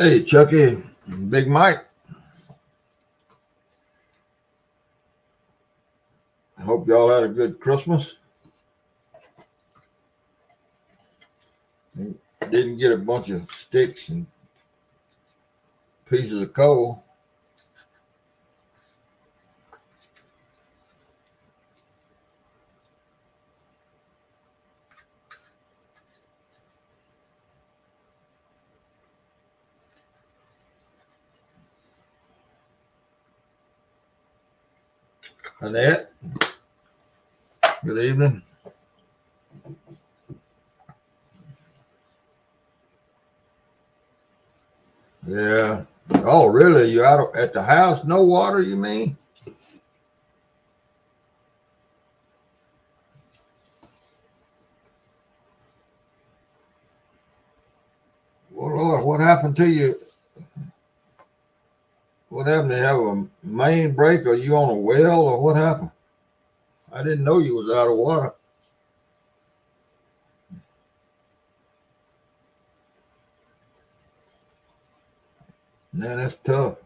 Hey, Chucky, Big Mike. I hope y'all had a good Christmas. Didn't get a bunch of sticks and pieces of coal. Annette, good evening. Yeah. Oh, really? You out at the house? No water, you mean? Well, Lord, what happened to you? What happened? Did you have a main break? Or you on a well, or what happened? I didn't know you was out of water. Man, that's tough.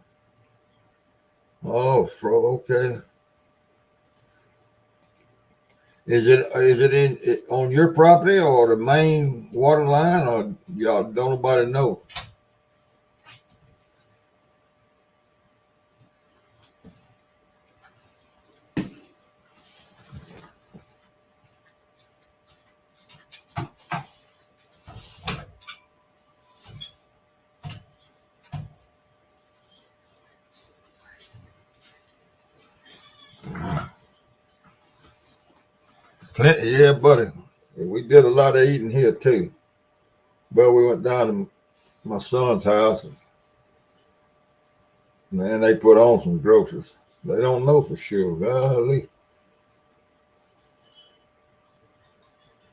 Oh, okay. Is it in on your property or the main water line, or y'all don't nobody know? Plenty, yeah, buddy. We did a lot of eating here too. But we went down to my son's house, and man, they put on some groceries. They don't know for sure. Golly.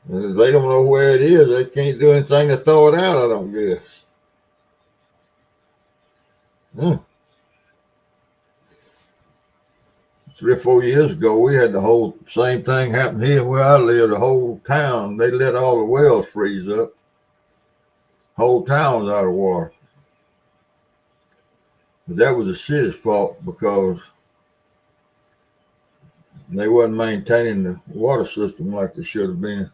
And if they don't know where it is, they can't do anything to throw it out, I don't guess. Hmm. 3 or 4 years ago, we had the whole same thing happen here where I live. The whole town, they let all the wells freeze up. Whole town was out of water. But that was the city's fault because they wasn't maintaining the water system like they should have been.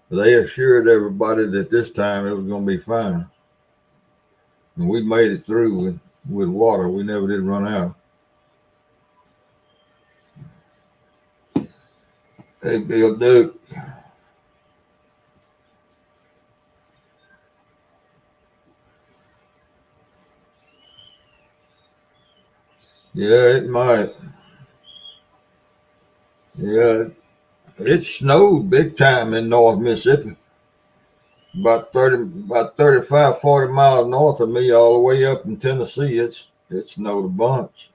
They assured everybody that this time it was going to be fine. And we made it through with water. We never did run out. Hey, Bill Duke. Yeah, it might. Yeah, it snowed big time in North Mississippi. About 35, 40 miles north of me, all the way up in Tennessee, it snowed a bunch.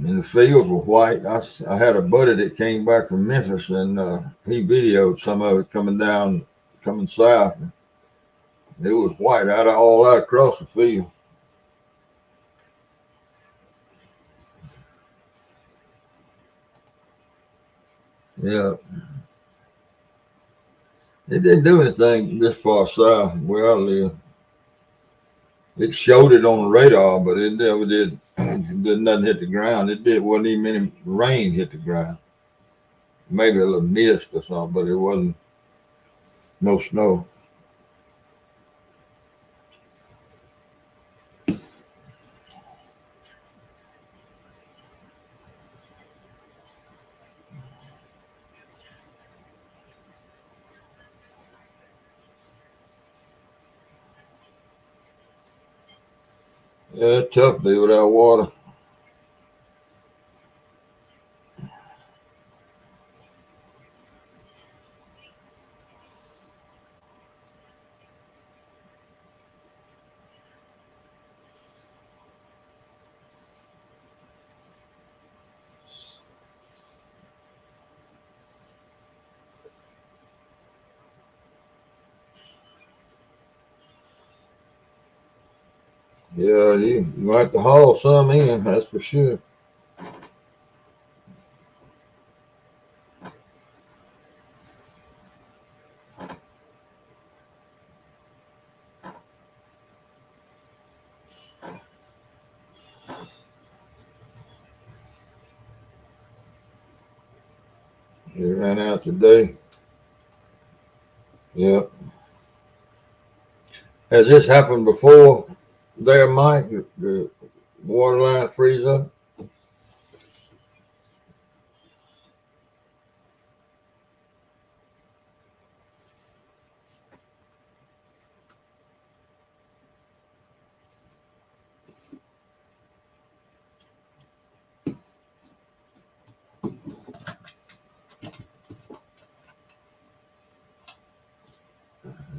And the fields were white. I had a buddy that came back from Memphis, and he videoed some of it coming south. It was white all out across the field. Yeah, it didn't do anything this far south where I live. It showed it on the radar, but it never did. It did nothing hit the ground. Wasn't even any rain hit the ground. Maybe a little mist or something, but it wasn't no snow. Yeah, it's tough to be without water. Yeah, you have to haul some in, that's for sure. ran out today. Yep. Has this happened before there, Mike? The water line freeze up?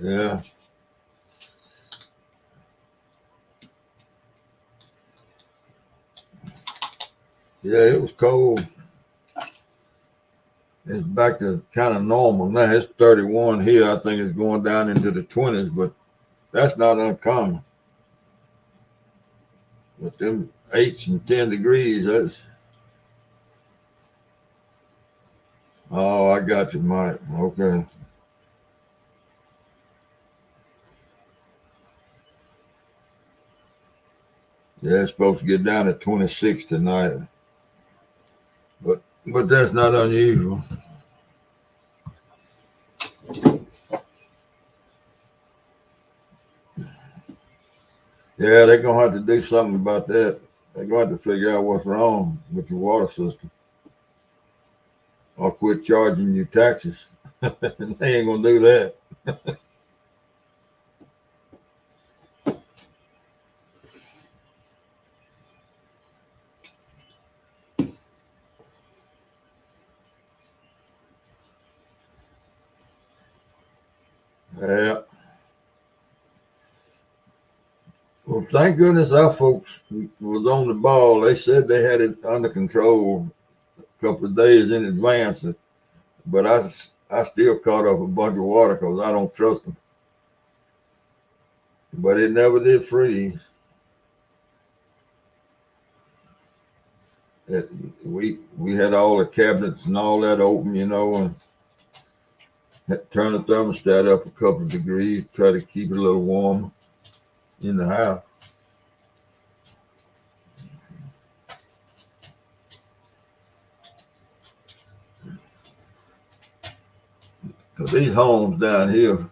Yeah. Yeah, it was cold. It's back to kind of normal now. It's 31 here. I think it's going down into the 20s, but that's not uncommon. With them 8 and 10 degrees, that's. Oh, I got you, Mike. Okay. Yeah, it's supposed to get down to 26 tonight, but that's not unusual. Yeah, they're gonna have to do something about that. They're going to have to figure out what's wrong with your water system, or quit charging you taxes. They ain't gonna do that. Yeah. Well, thank goodness our folks was on the ball. They said they had it under control a couple of days in advance, but I still caught up a bunch of water because I don't trust them. But it never did freeze. We had all the cabinets and all that open, and had to turn the thermostat up a couple of degrees, try to keep it a little warmer in the house. Because these homes down here,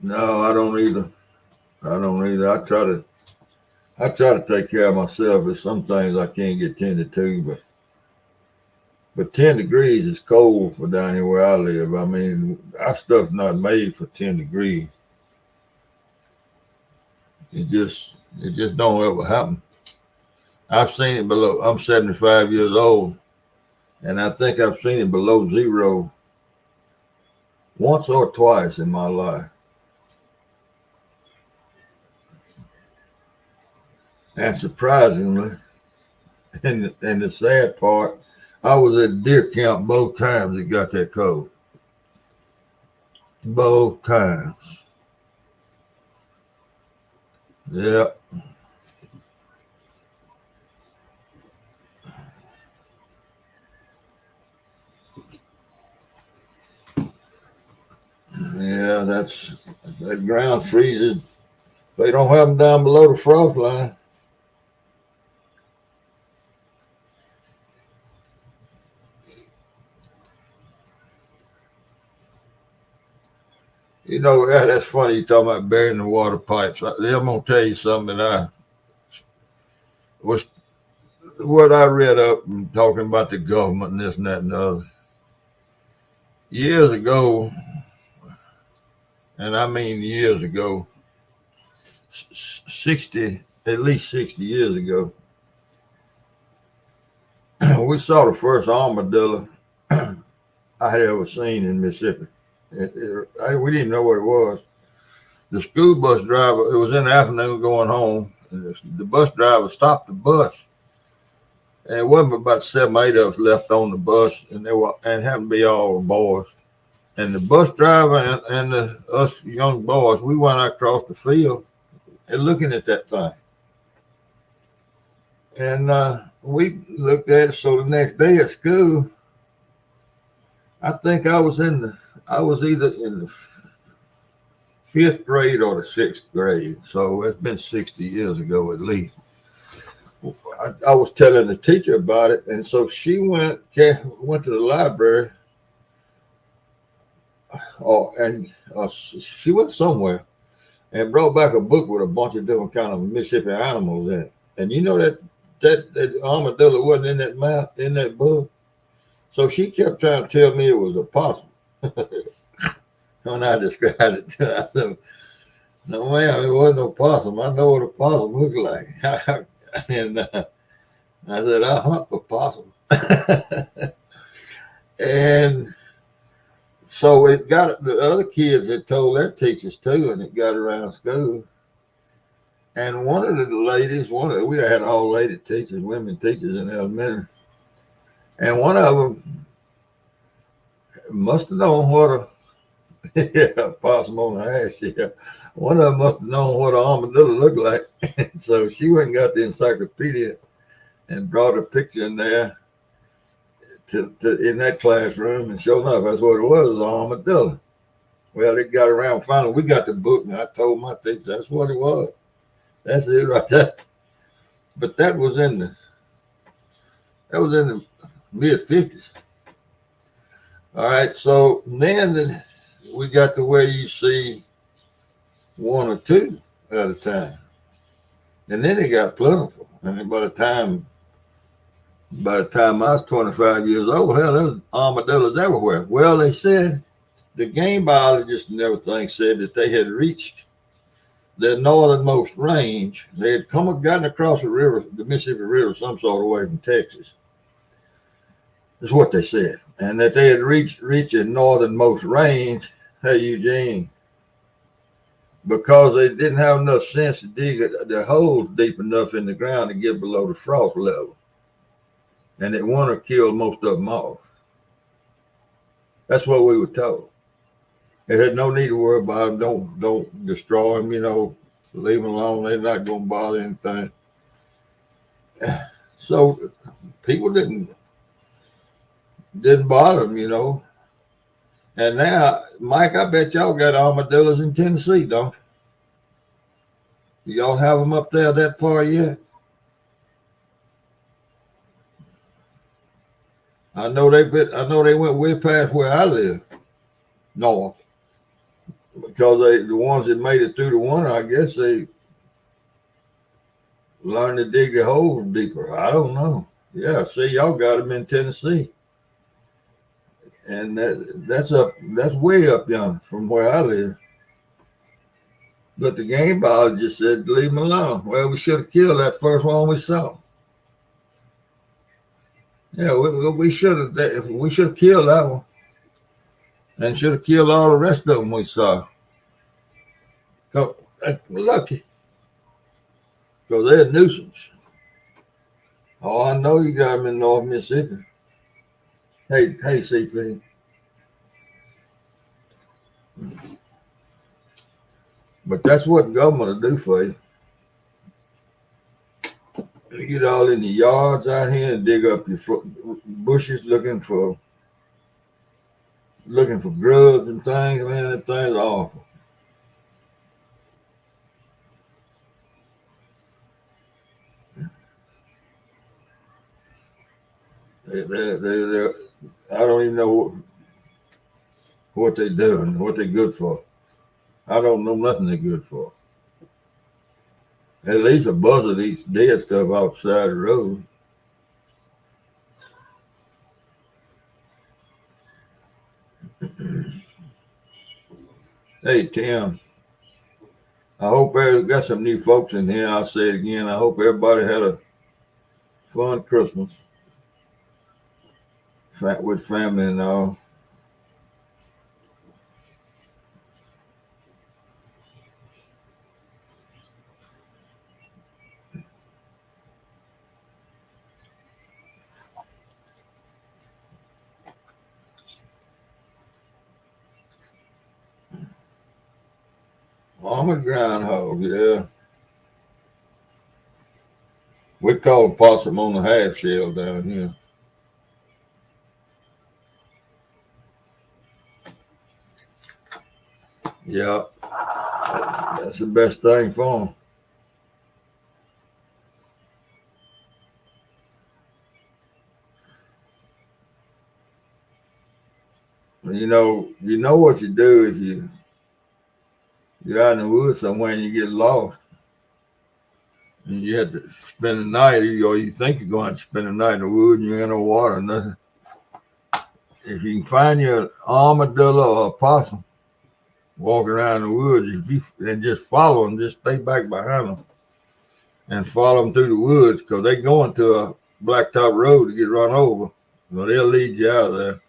no, I don't either. I don't either. I try to take care of myself. There's some things I can't get tended to, but 10 degrees is cold for down here where I live. I mean, our stuff's not made for 10 degrees. It just don't ever happen. I've seen it below. I'm 75 years old, and I think I've seen it below zero once or twice in my life. And surprisingly, and the sad part, I was at deer camp both times it got that cold. Both times. Yeah. Yeah, that ground freezes. They don't have them down below the frost line. That's funny you talking about burying the water pipes. I'm gonna tell you something that I was what I read up and talking about the government and this and that and the other. Years ago, and I mean years ago, 60, at least 60 years ago, we saw the first armadillo I had ever seen in Mississippi. We didn't know what it was. The school bus driver, it was in the afternoon going home, and the bus driver stopped the bus. And it wasn't about 7 or 8 of us left on the bus, and happened to be all boys. And the bus driver and us young boys, we went across the field and looking at that thing. And we looked at it. So the next day at school, I think I was either in the 5th grade or the 6th grade. So it's been 60 years ago at least. I was telling the teacher about it, and so she went to the library, and she went somewhere and brought back a book with a bunch of different kind of Mississippi animals in it. And you know that armadillo wasn't in that map in that book, so she kept trying to tell me it was a possum. When I described it to her, I said, "No, ma'am, it wasn't no possum. I know what a possum looked like." And I said, "I hunt for possum." And so it got the other kids that told their teachers too, and it got around school. And one of the ladies, we had all lady teachers, women teachers in elementary, and one of them must have known what a yeah, possum on the ass. Yeah, one of them must have known what an armadillo looked like. So she went and got the encyclopedia and brought a picture in there to in that classroom, and sure enough, that's what it was an armadillo. Well, it got around finally. We got the book, and I told my teacher that's what it was. That's it right there. But that was in the mid-50s. All right, so then we got to where you see one or two at a time, and then it got plentiful. And by the time I was 25 years old, hell, there was armadillos everywhere. Well, they said the game biologists and everything said that they had reached their northernmost range. They had gotten across the river, the Mississippi River, some sort of way from Texas. That's what they said, and that they had reached their northernmost range. Hey, Eugene, because they didn't have enough sense to dig their holes deep enough in the ground to get below the frost level, and that winter killed most of them off. That's what we were told. They had no need to worry about them. Don't destroy them. Leave them alone. They're not going to bother anything. So people didn't bother them. And now, Mike, I bet y'all got armadillos in Tennessee, don't you? Y'all have them up there that far yet? I know they went way past where I live, north, because the ones that made it through the winter, I guess they learned to dig their holes deeper. I don't know. Yeah, see, y'all got them in Tennessee, and that's way up yonder from where I live. But the game biologist said leave them alone. Well, we should have killed that first one we saw. Yeah, we should have killed that one, and should have killed all the rest of them we saw. Lucky, because they're a nuisance. Oh, I know you got them in North Mississippi. Hey, CP. But that's what government will do for you. You get all in the yards out here and dig up your bushes looking for grubs and things. Man, that thing's awful. They're I don't even know what they're doing, what they're good for. I don't know nothing they're good for. At least a buzzard eats dead stuff outside the road. Hey, Tim, I hope we got some new folks in here. I'll say it again. I hope everybody had a fun Christmas with family and all. I'm a groundhog, yeah. We call a possum on the half shell down here. Yeah, that's the best thing for them. You know what you do if you're out in the woods somewhere and you get lost. And you have to spend the night, or you think you're going to spend the night in the woods, and you ain't no water, nothing. If you can find your armadillo or opossum walking around the woods, and just follow them, just stay back behind them and follow them through the woods, because they going to a blacktop road to get run over. So they'll lead you out of there.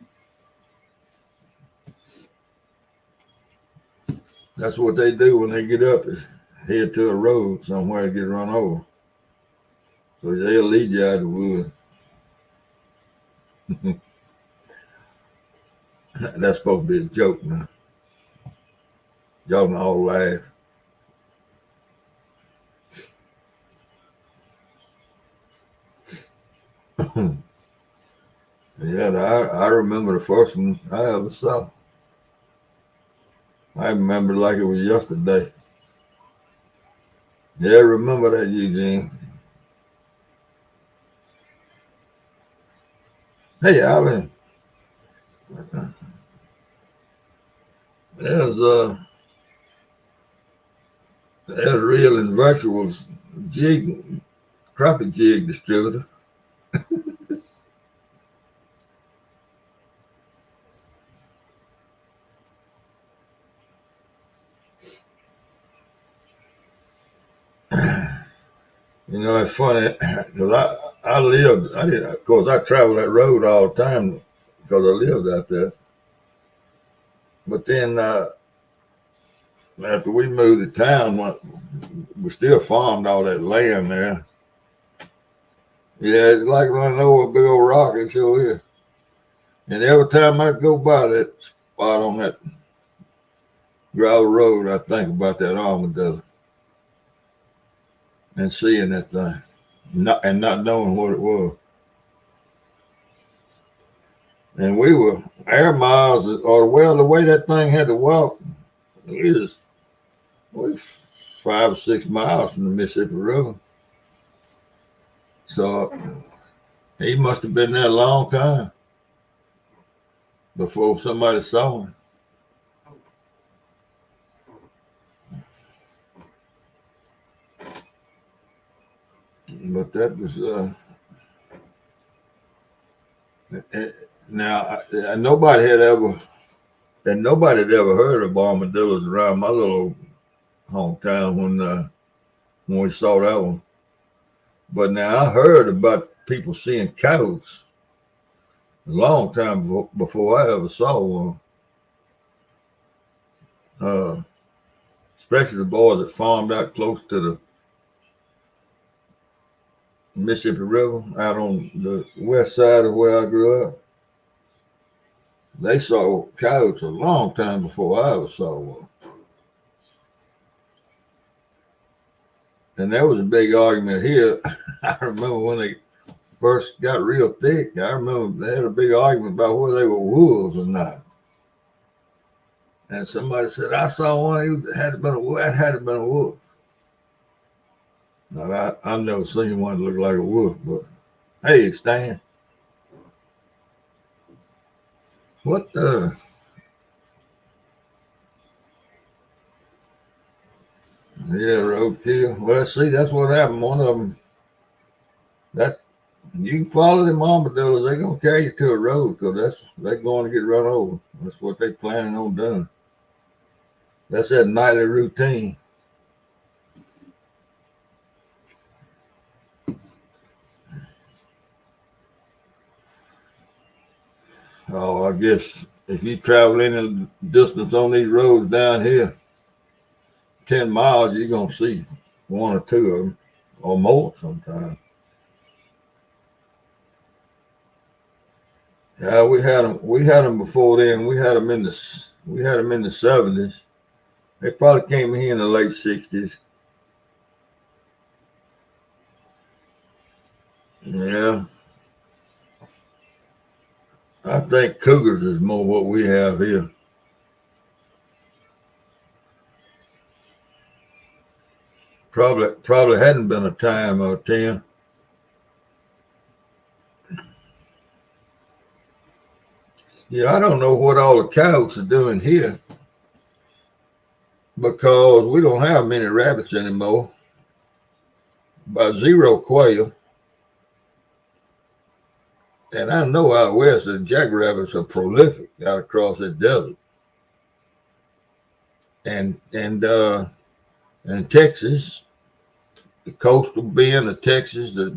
That's what they do when they get up, is head to a road somewhere to get run over. So they'll lead you out of the woods. That's supposed to be a joke now. Y'all can all laugh. Yeah, I remember the first one I ever saw. I remember like it was yesterday. Yeah, remember that, Eugene. Hey, Alvin. There's real and virtual jig, crappie jig distributor. It's funny because of course, I travel that road all the time because I lived out there. But then after we moved to town, we still farmed all that land there. Yeah, it's like running over a big old rock. It sure is. And every time I go by that spot on that gravel road, I think about that armadillo and seeing that thing, not knowing what it was. And we were air miles, or the way that thing had to walk, it was 5 or 6 miles from the Mississippi River. So he must have been there a long time before somebody saw him. But that was now nobody had ever heard of armadillos around my little hometown when we saw that one. But now I heard about people seeing coyotes a long time before I ever saw one. Especially the boys that farmed out close to the Mississippi River, out on the west side of where I grew up. They saw coyotes a long time before I ever saw one. And there was a big argument here. I remember when they first got real thick, I remember they had a big argument about whether they were wolves or not. And somebody said, I saw one, that had been a wolf. Now, I've never seen one that looked like a wolf, but hey, Stan. What the? Yeah, roadkill. Well, see, that's what happened. One of them, you can follow them armadillos. They're going to carry you to a road because they're going to get run over. That's what they're planning on doing. That's that nightly routine. Oh, I guess if you travel any distance on these roads down here, 10 miles, you're going to see one or two of them or more sometimes. Yeah, we had them before then. We had them in the 70s. They probably came here in the late 60s. Yeah. I think cougars is more what we have here. Probably hadn't been a time or 10. Yeah, I don't know what all the coyotes are doing here because we don't have many rabbits anymore. By zero quail. And I know out west the jackrabbits are prolific out across the desert. And Texas, the coastal bend of Texas, the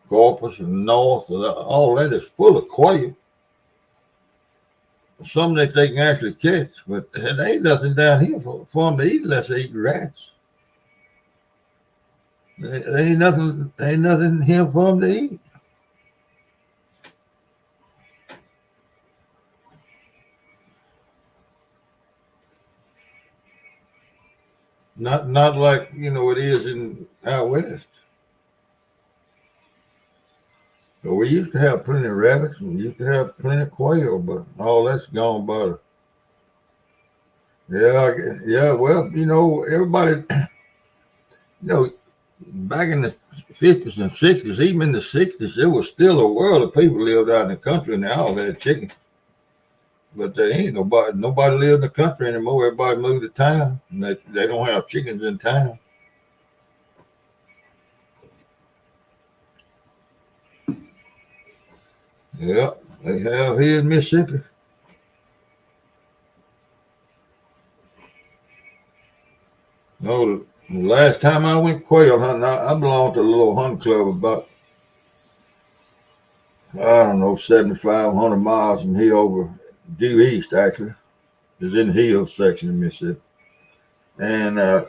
Corpus and North, all that is full of quail. Some that they can actually catch, but there ain't nothing down here for them to eat unless they eat rats. There ain't nothing here for them to eat. Not like it is in out west. So we used to have plenty of rabbits and we used to have plenty of quail, but all that's gone by. Yeah. Well, everybody, back in the 50s and 60s, even in the 60s, there was still a world of people lived out in the country and they all had chickens. But there ain't nobody live in the country anymore. Everybody moved to town and they don't have chickens in town. Yeah, they have here in Mississippi. No, the last time I went quail hunting, I belonged to a little hunting club about, I don't know, 7,500 miles from here over due east, actually. It's in the hills section of Mississippi. And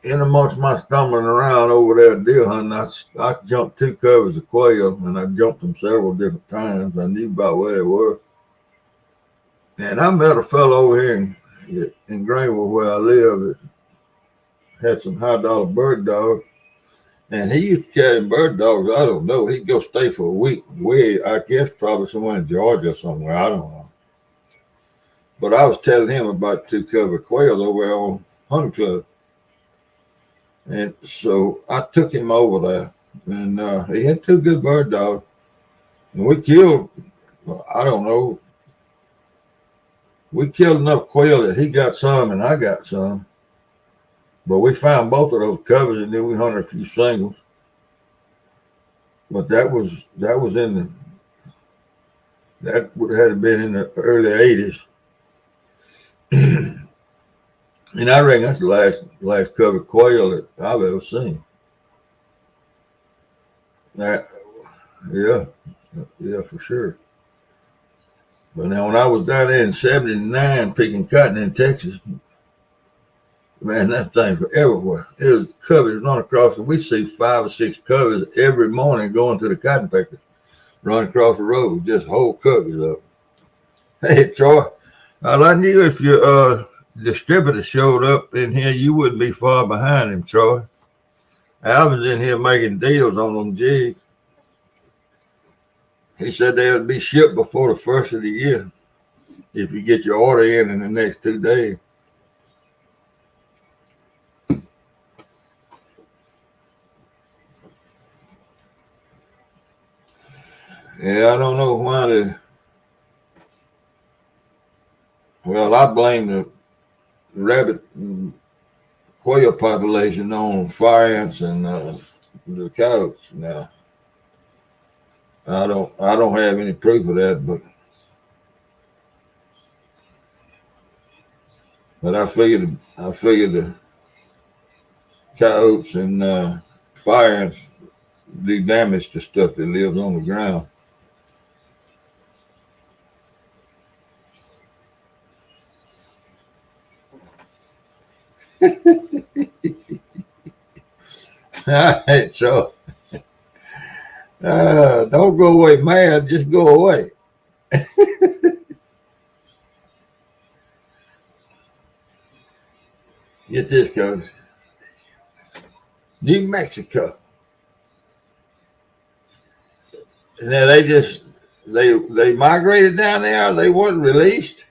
in amongst my stumbling around over there deer hunting, I jumped 2 covers of quail, and I jumped them several different times. I knew about where they were. And I met a fellow over here in Greenville where I live that had some high-dollar bird dogs. And he used to carry bird dogs. I don't know. He'd go stay for a week. I guess probably somewhere in Georgia or somewhere. I don't know. But I was telling him about 2 cover quail over on Hunting Club. And so I took him over there. And he had 2 good bird dogs. And we killed, I don't know, we killed enough quail that he got some and I got some. But we found both of those covers and then we hunted a few singles. But that was in that would have been in the early 80s. And I reckon that's the last covered quail that I've ever seen. Yeah, for sure. But now when I was down there in 79 picking cotton in Texas, man, that thing was everywhere. It was covers run across, and we see 5 or 6 covers every morning going to the cotton pickers, run across the road, just whole covers up. Hey, Troy, I knew if your distributor showed up in here, you wouldn't be far behind him, Troy. Alvin's in here making deals on them jigs. He said they would be shipped before the first of the year if you get your order in the next 2 days. Yeah, I don't know why well, I blame the rabbit and quail population on fire ants and the coyotes now. I don't have any proof of that, but I figured the coyotes and fire ants do damage to stuff that lives on the ground. All right, so don't go away mad, just go away. Get this, coach. New Mexico. Now they migrated down there. They weren't released.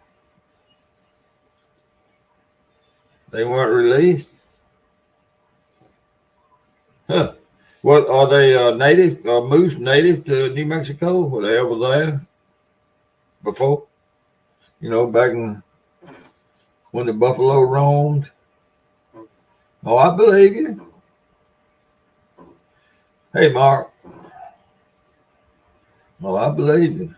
They weren't released. Huh. What are they native? Moose native to New Mexico? Were they ever there before? You know, back when the buffalo roamed. Oh, I believe you. Hey, Mark. Oh, I believe you.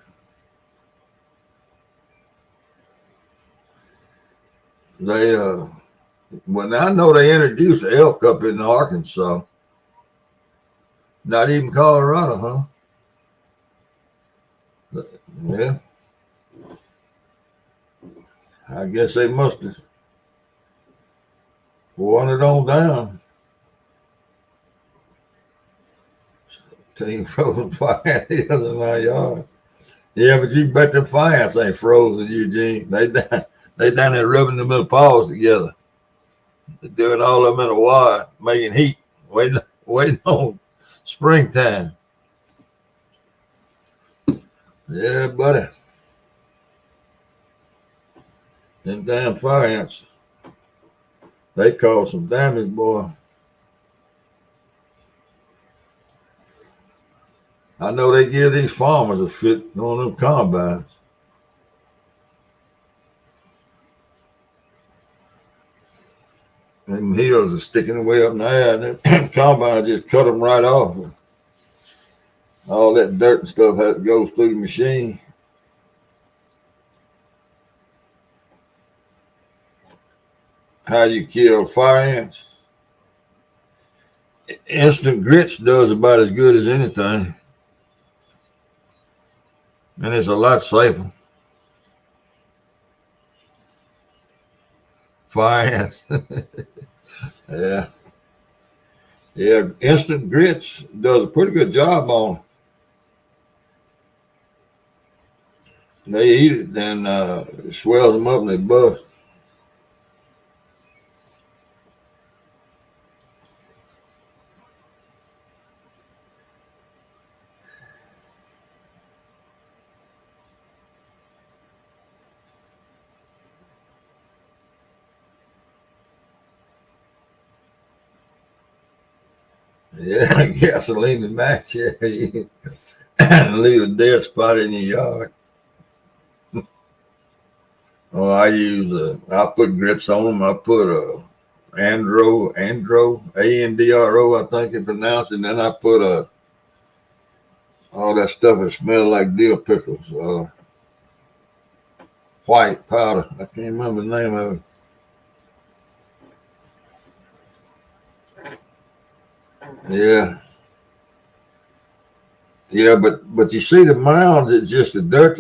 They, well, I know they introduced elk up in Arkansas. Not even Colorado, huh? Yeah. I guess they must have wanted on down. Team frozen fire hills in my yard. Yeah, but you bet the fires ain't frozen, Eugene. They down there rubbing them little paws together. They're doing all of them in a wire, making heat, waiting on springtime. Yeah, buddy. Them damn fire ants. They caused some damage, boy. I know they give these farmers a fit on them combines. Them hills are sticking way up in the air. That combine just cut them right off. All that dirt and stuff goes through the machine. How you kill fire ants? Instant grits does about as good as anything. And it's a lot safer. Fire ants. Yeah. Yeah. Instant grits does a pretty good job on them. They eat it, then it swells them up and they bust. Yeah, gasoline and match. Yeah, leave a dead spot in your yard. Oh, I put grits on them. I put Andro, Andro, I think it pronounced, and then I put all that stuff that smells like dill pickles, white powder. I can't remember the name of it. Yeah, yeah, but you see the mounds, it's just the dirt.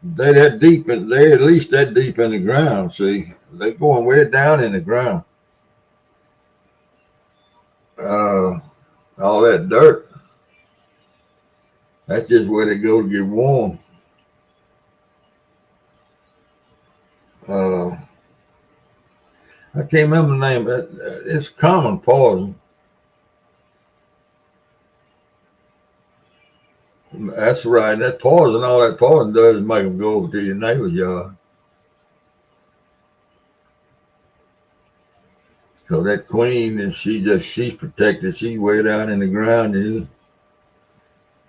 They that deep in, they at least that deep in the ground. See, they going way down in the ground. Uh, all that dirt. That's just where they go to get warm. Uh, I can't remember the name. It's common poison. That's right. That poison, all that poison does is make them go over to your neighbor's yard. So that queen, and she's protected. She's way down in the ground, and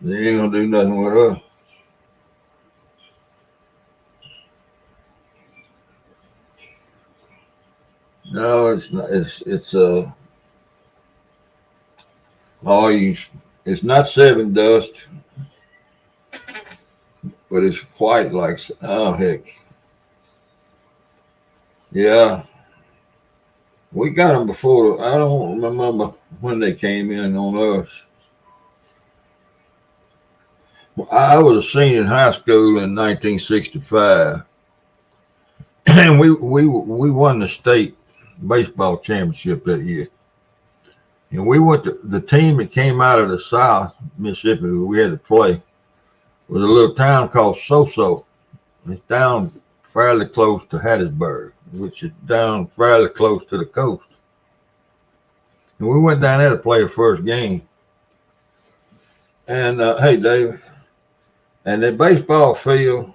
you ain't gonna do nothing with her. No, it's not. It's all you. It's not seven dust, but it's white like oh heck. Yeah, we got them before. I don't remember when they came in on us. I was a senior in high school in 1965, and we won the state baseball championship that year. And we went to the team that came out of the South Mississippi. We had to play was a little town called Soso. It's down fairly close to Hattiesburg, which is down fairly close to the coast. And we went down there to play the first game. And hey, David, and the baseball field,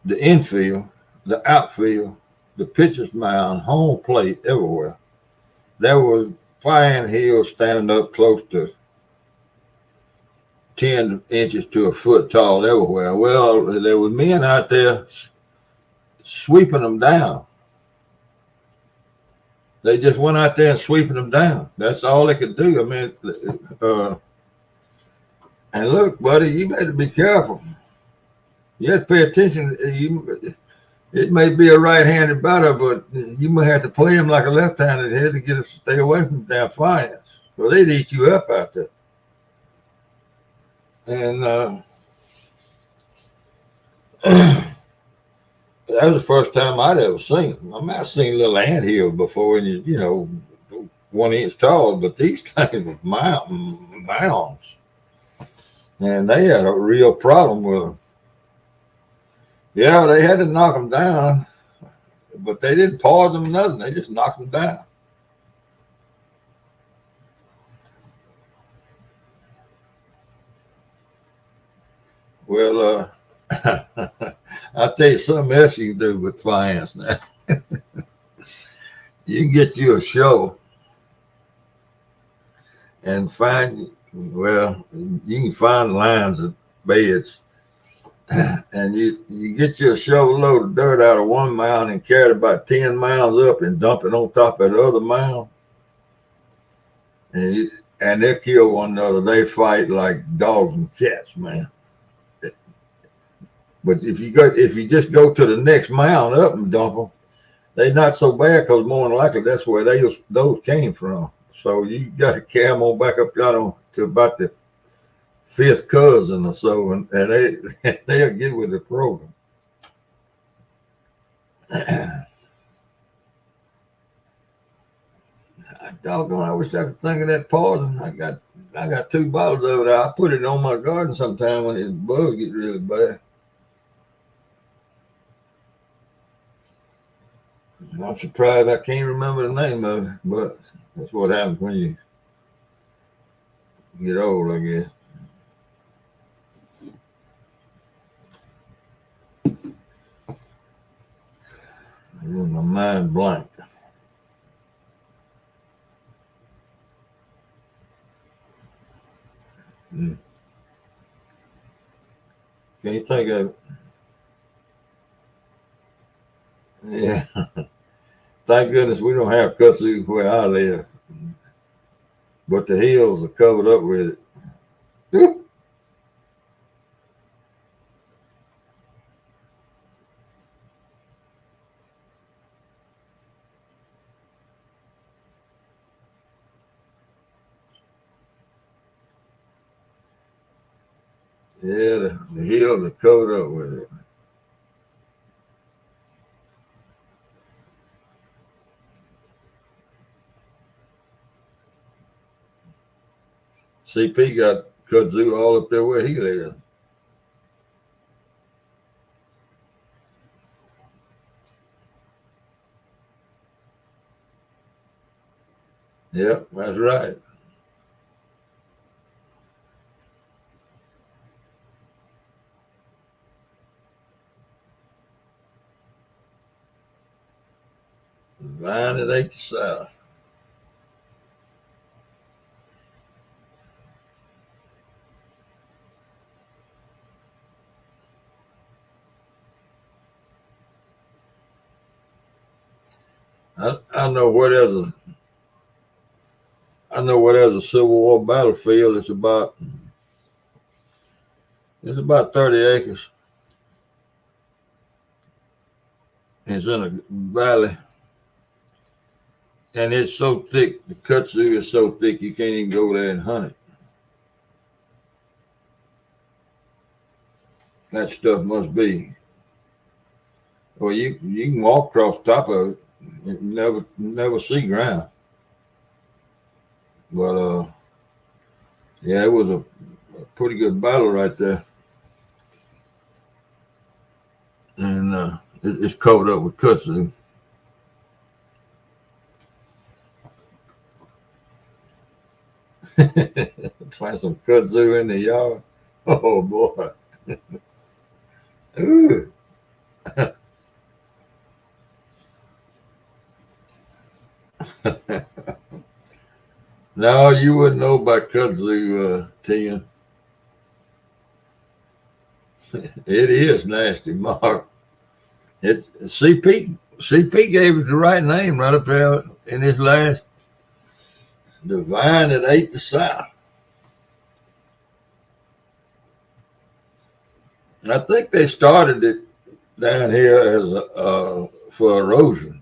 the infield, the outfield, the pitcher's mound, home plate, everywhere. There was fire ant hills standing up close to 10 inches to a foot tall everywhere. Well, there were men out there sweeping them down. They just went out there and sweeping them down. That's all they could do. I mean, and look, buddy, you better be careful. You have to pay attention. It may be a right-handed batter, but you may have to play him like a left-handed hitter to get him to stay away from damn fires. So they'd eat you up out there. And that was the first time I'd ever seen them. I mean, I've seen little anthill before, and you know, 1 inch tall, but these things were mounds. And they had a real problem with them. Yeah, they had to knock them down, but they didn't pause them or nothing. They just knocked them down. Well, I'll tell you something else you can do with finance now. You can get you a show and find, well, you can find lines of beds. And you get you a shovel load of dirt out of one mound and carry it about 10 mounds up and dump it on top of the other mound. And they kill one another. They fight like dogs and cats, man. But if you just go to the next mound up and dump them, they're not so bad because more than likely that's where those came from. So you got to carry them on back up to about the fifth cousin or so, and they'll get with the program. Doggone, I wish I could think of that poison. I got 2 bottles of it. I put it on my garden sometime when the bugs get really bad. I'm surprised I can't remember the name of it, but that's what happens when you get old, I guess. My mind blank. Can't think of it. Yeah. Thank goodness we don't have kudzu where I live. But the hills are covered up with it. Yeah, the hills are covered up with it. CP got kudzu all up there where he lives. Yep, that's right. Vine at 8 South. I know where there's a Civil War battlefield. It's about 30 acres. It's in a valley. And it's so thick, the kudzu is so thick you can't even go there and hunt it. That stuff must be. Well, you can walk across the top of it and never see ground. But yeah, it was a pretty good battle right there. And it's covered up with kudzu. Plant some kudzu in the yard. Oh boy. Ooh. No, you wouldn't know about kudzu, Tim. It is nasty, Mark. It CP gave it the right name right up there in his last. The vine that ate the South. I think they started it down here as for erosion.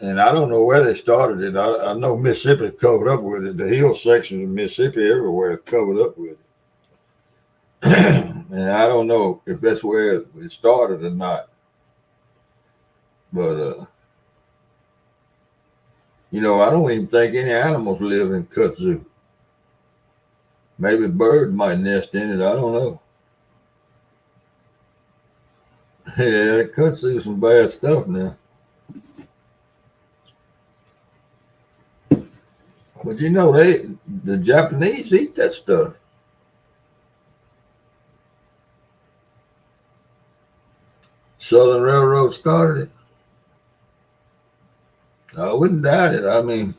And I don't know where they started it. I know Mississippi covered up with it. The hill sections of Mississippi everywhere covered up with it. And I don't know if that's where it started or not. But, I don't even think any animals live in kudzu. Maybe birds might nest in it. I don't know. Yeah, they kudzu some bad stuff now. But the Japanese eat that stuff. Southern Railroad started it. I wouldn't doubt it. I mean,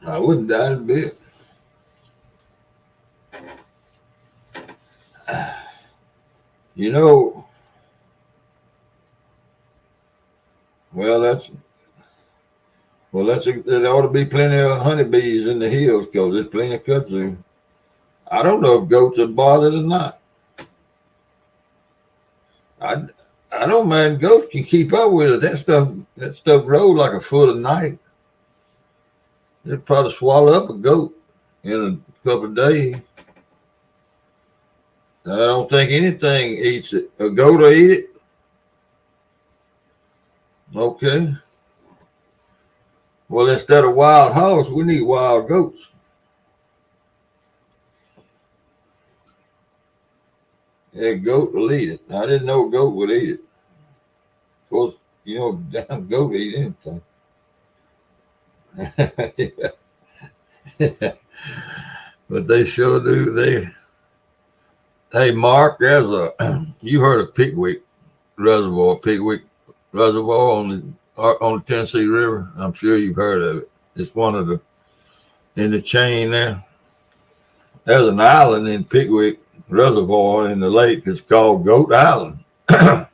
I wouldn't doubt it a bit. There ought to be plenty of honeybees in the hills because there's plenty of kudzu. I don't know if goats are bothered or not. I don't mind goats can keep up with it. That stuff grows like a foot a night. They'll probably swallow up a goat in a couple of days. I don't think anything eats it. A goat will eat it. Okay. Well, instead of wild hogs, we need wild goats. Yeah, goat will eat it. I didn't know a goat would eat it. Of course, damn goat eat anything. But they sure do. Hey, Mark, you heard of Pickwick Reservoir on the Tennessee River. I'm sure you've heard of it. It's one of in the chain there. There's an island in Pickwick Reservoir in the lake. It's called Goat Island. And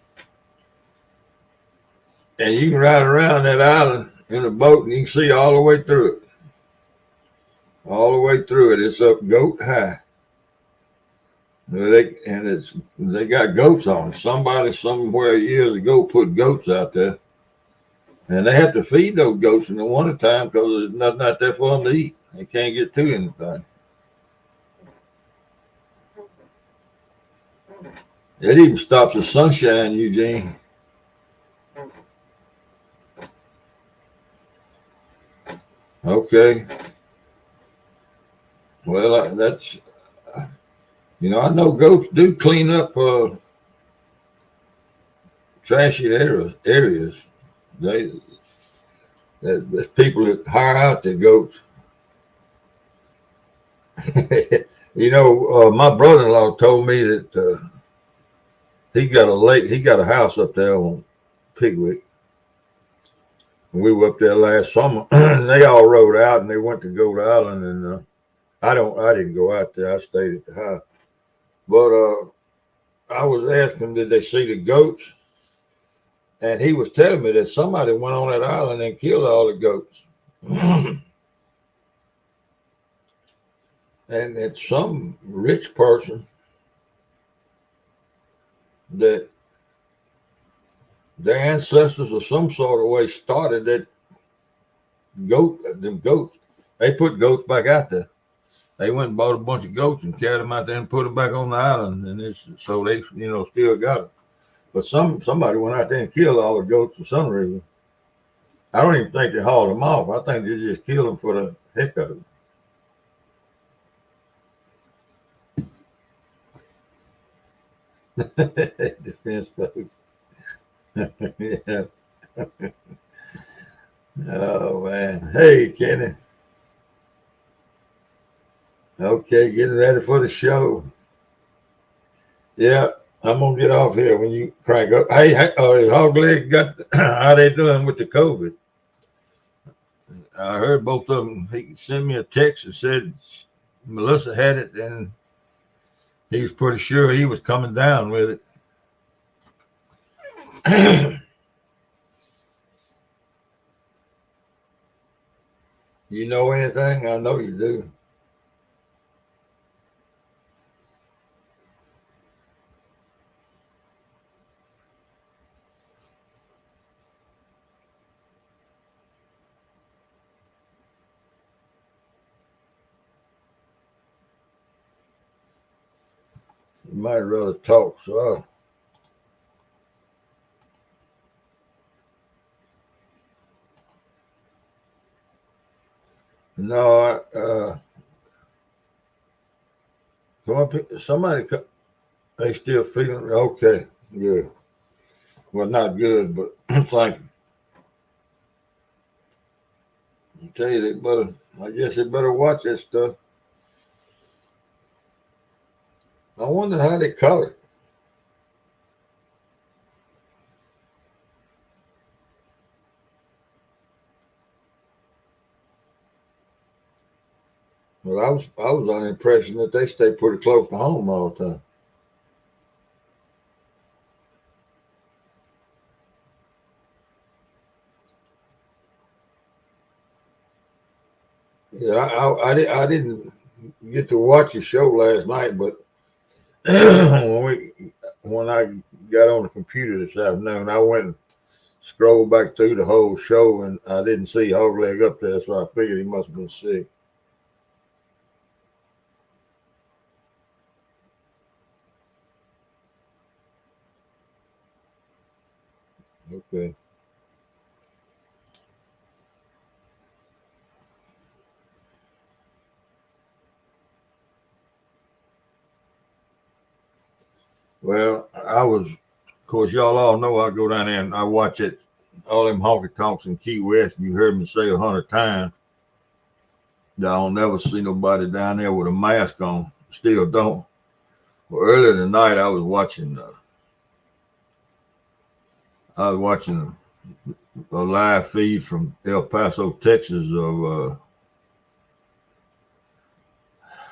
you can ride around that island in a boat and you can see all the way through it. All the way through it. It's up goat high. They got goats on it. Somebody somewhere years ago put goats out there. And they have to feed those goats in the wintertime because there's nothing out there for them to eat. They can't get to anything. It even stops the sunshine, Eugene. Okay. Well, that's, I know goats do clean up trashy areas. There's people that hire out their goats. My brother-in-law told me that he got a house up there on Pickwick. And we were up there last summer. And they all rode out and they went to Goat Island. And I didn't go out there. I stayed at the house. But I was asking, did they see the goats? And he was telling me that somebody went on that island and killed all the goats. And it's some rich person that their ancestors or some sort of way started them goats. They put goats back out there. They went and bought a bunch of goats and carried them out there and put them back on the island. And so they, still got them. But somebody went out there and killed all the goats for some reason. I don't even think they hauled them off. I think they just killed them for the heck of it. Defense folks. Yeah. Oh, man. Hey, Kenny. Okay, getting ready for the show. Yeah. I'm gonna get off here when you crank up. Hey, Hog Leg how they doing with the COVID? I heard both of them. He sent me a text and said Melissa had it, and he was pretty sure he was coming down with it. You know anything? I know you do. You might rather talk, so no, come up. Somebody, they still feeling okay. Good. Well, not good, but thank you. I tell you, they better. I guess they better watch that stuff. I wonder how they caught it. Well, I was under the impression that they stay pretty close to home all the time. Yeah, I didn't get to watch the show last night, but when I got on the computer this afternoon, I went and scrolled back through the whole show, and I didn't see Hogleg up there, so I figured he must have been sick. Okay. Well, of course, y'all all know I go down there and I watch it, all them honky tonks in Key West. You heard me say 100 times. Y'all never see nobody down there with a mask on. Still don't. Well, earlier tonight, I was watching a live feed from El Paso, Texas of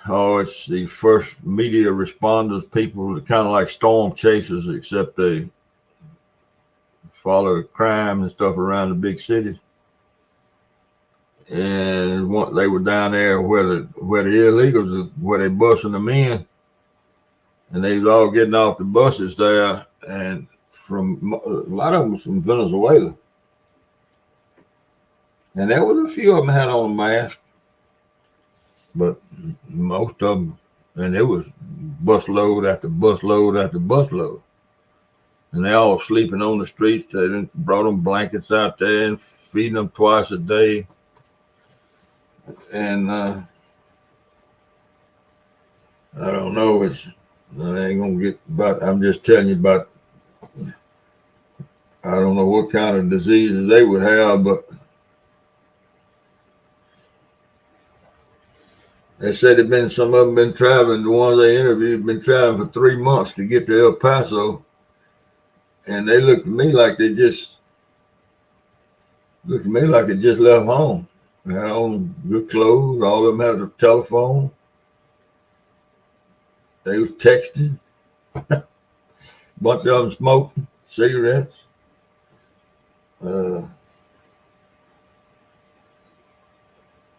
it's the first media responders, people kind of like storm chasers, except they follow crime and stuff around the big cities. And they were down there where the illegals, where they busting them in, and they was all getting off the buses there, and from a lot of them was from Venezuela, and there was a few of them had on a mask, but most of them, and it was bus load after bus load after bus load, and they all sleeping on the streets. They done brought them blankets out there and feeding them twice a day, and I don't know. I ain't gonna get about. I'm just telling you about. I don't know what kind of diseases they would have, but they said some of them been traveling. The ones they interviewed been traveling for 3 months to get to El Paso, and they looked at me like they just left home. They had on good clothes. All of them had a telephone. They was texting. Bunch of them smoking cigarettes. I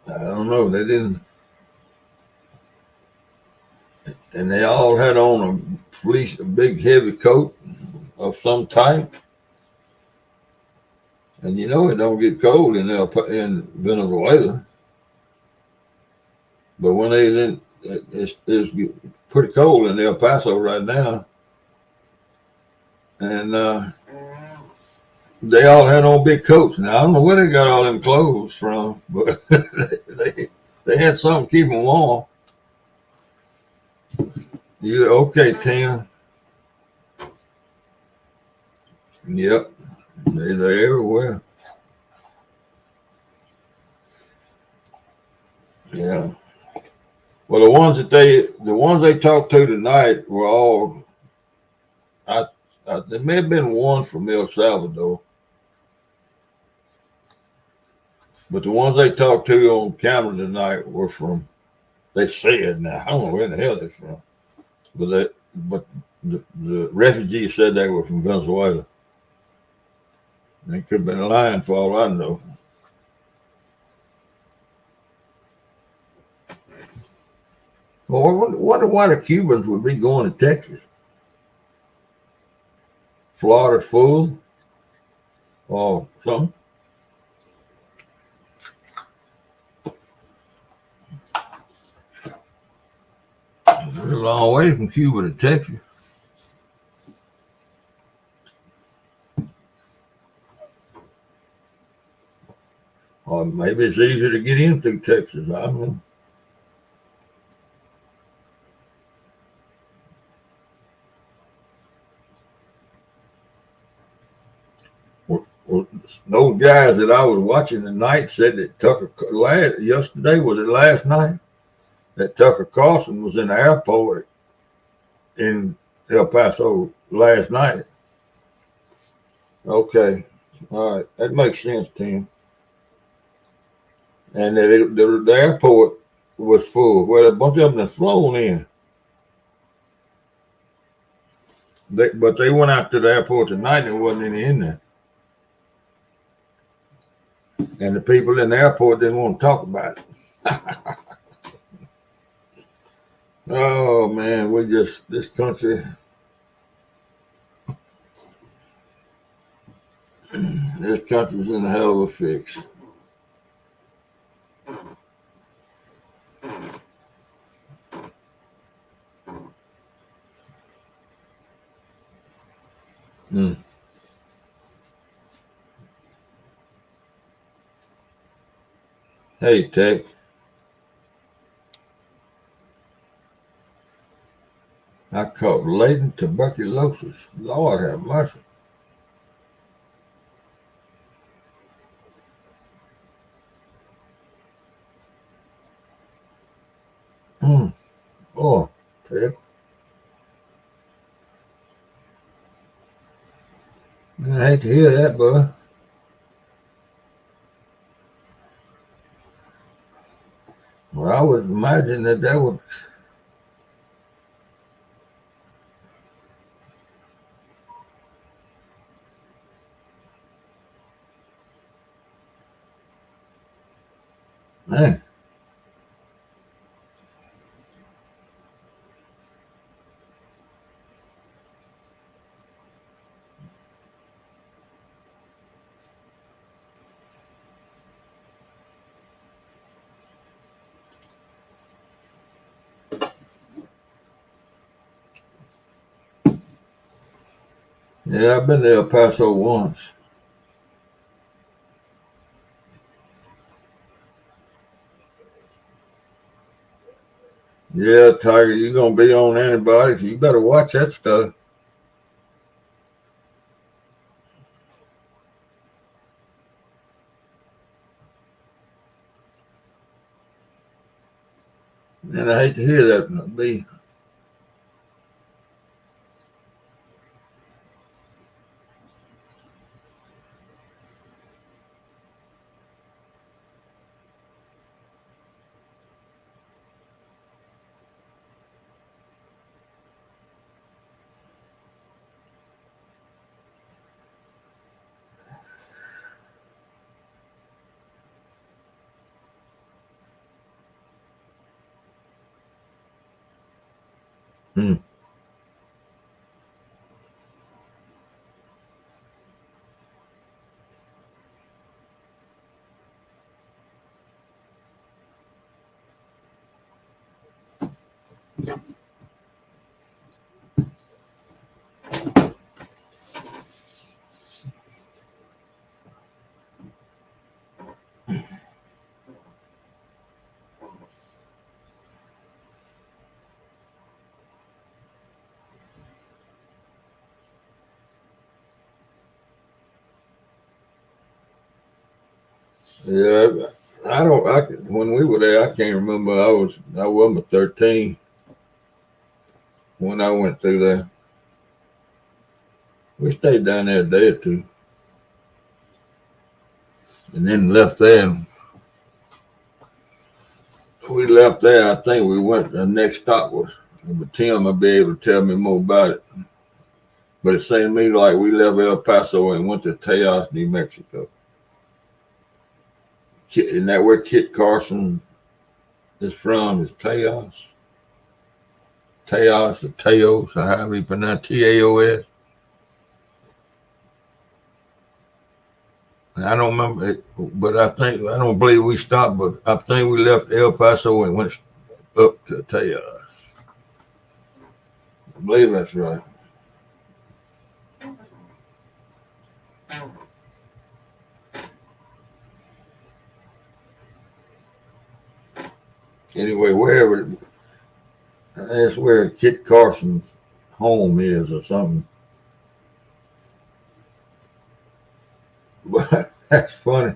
don't know. They didn't, and they all had on a big heavy coat of some type. And you know it don't get cold in Venezuela, but when it's pretty cold in El Paso right now, and they all had on big coats. Now I don't know where they got all them clothes from, but they had something to keep them warm. You okay, Tim? Yep, they're everywhere. Yeah. Well, the ones they talked to tonight were all. There may have been one from El Salvador. But the ones they talked to on camera tonight were from, they said, now, I don't know where the hell they're from, but the refugees said they were from Venezuela. They could have been lying for all I know. Well, I wonder why the Cubans would be going to Texas. Florida's full or something. It's a long way from Cuba to Texas. Or maybe it's easier to get in through Texas. I don't know. Well, those guys that I was watching tonight said that yesterday, was it last night, that Tucker Carlson was in the airport in El Paso last night. Okay. All right. That makes sense, Tim. And that the airport was full. Well, a bunch of them had flown in. But they went out to the airport tonight and there wasn't any in there. And the people in the airport didn't want to talk about it. Oh, man, this country, this country's in a hell of a fix. Hey, Tech. I caught latent tuberculosis. Lord have mercy. Oh, Tech. I hate to hear that, bud. Well, I would imagine that would. Man. Yeah, I've been to El Paso once. Yeah, Tiger, you're going to be on antibiotics. You better watch that stuff. And I hate to hear that, B. Yeah, when we were there, I can't remember. I wasn't 13 when I went through there. We stayed down there a day or two and then left there and we left there. I think we went. The next stop was, but Tim will be able to tell me more about it. But it seemed to me like we left El Paso and went to Tejas, New Mexico. Isn't that where Kit Carson is from? Is Tejas? Tejas or Teos, or however you pronounce Taos. I don't remember it, but I don't believe we stopped, but I think we left El Paso and went up to Tejas. I believe that's right. Anyway, wherever, that's where Kit Carson's home is or something. But that's funny.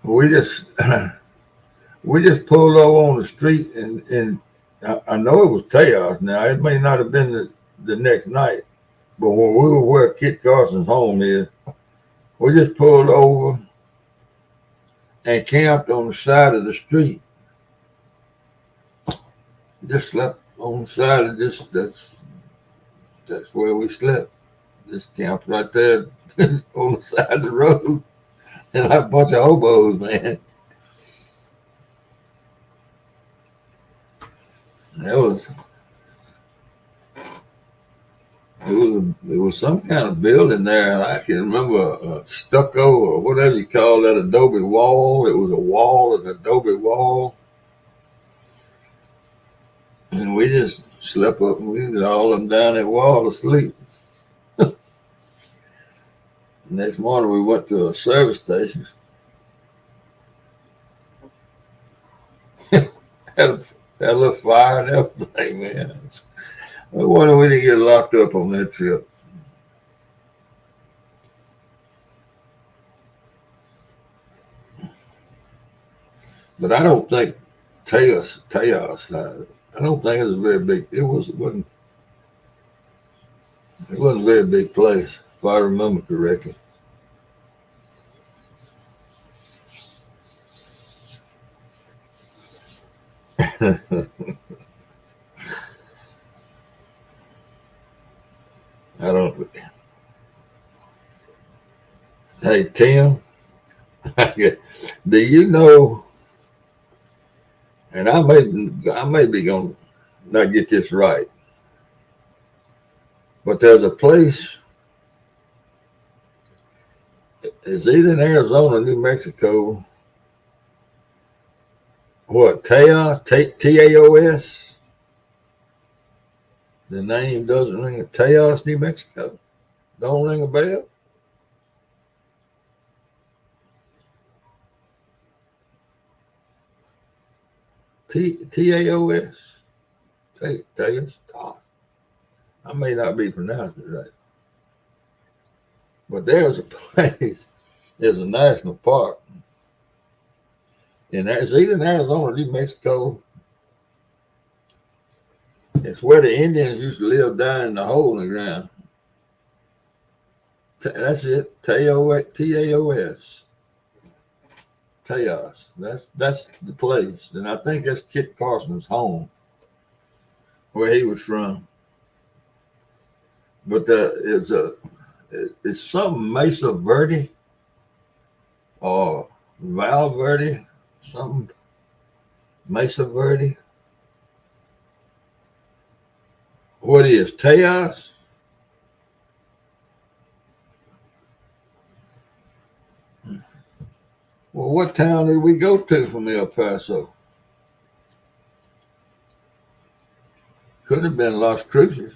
We just pulled over on the street, and I know it was Tejas. Now it may not have been the next night, but when we were where Kit Carson's home is, we just pulled over and camped on the side of the street. Just slept on the side of this. That's where we slept. Just camped right there on the side of the road, and a bunch of hobos, man. There was some kind of building there, and I can remember stucco or whatever you call that adobe wall. It was a wall, an adobe wall, and we just slept up and we did all them down that wall to sleep. Next morning we went to a service station. had a little fire and everything, man. I wonder we didn't get locked up on that trip. But I don't think Tejas. I don't think it was a very big. It wasn't a very big place, if I remember correctly. I don't. Hey Tim, do you know? And I may be gonna not get this right, but there's a place. It's either in Arizona, New Mexico. What Taos? Taos? The name doesn't ring a Taos, New Mexico. Don't ring a bell. Taos. Taos. I may not be pronouncing it right, but there's a place. There's a national park, and it's either in Arizona, New Mexico. It's where the Indians used to live down in the hole in the ground. That's it. Taos. Taos. That's the place, and I think that's Kit Carson's home, where he was from. But it's something Mesa Verde or Val Verde, something Mesa Verde. What is Tejas? Well, what town did we go to from El Paso? Could have been Las Cruces.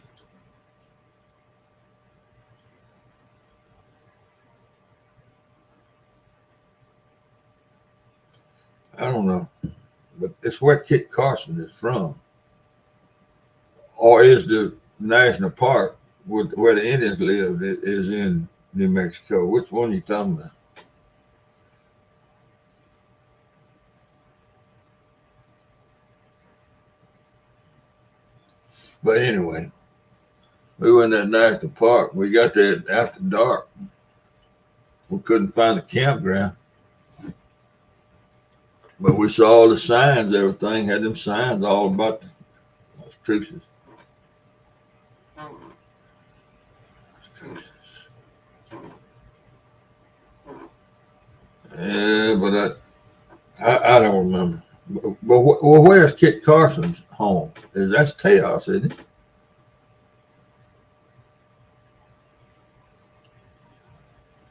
I don't know, but it's where Kit Carson is from. Or is the national park where the Indians lived is in New Mexico? Which one are you talking about? But anyway, we went to that national park. We got there after dark. We couldn't find a campground. But we saw all the signs, everything had them signs all about the truces. Yeah, but I don't remember. But where's Kit Carson's home? That's Tejas, isn't it?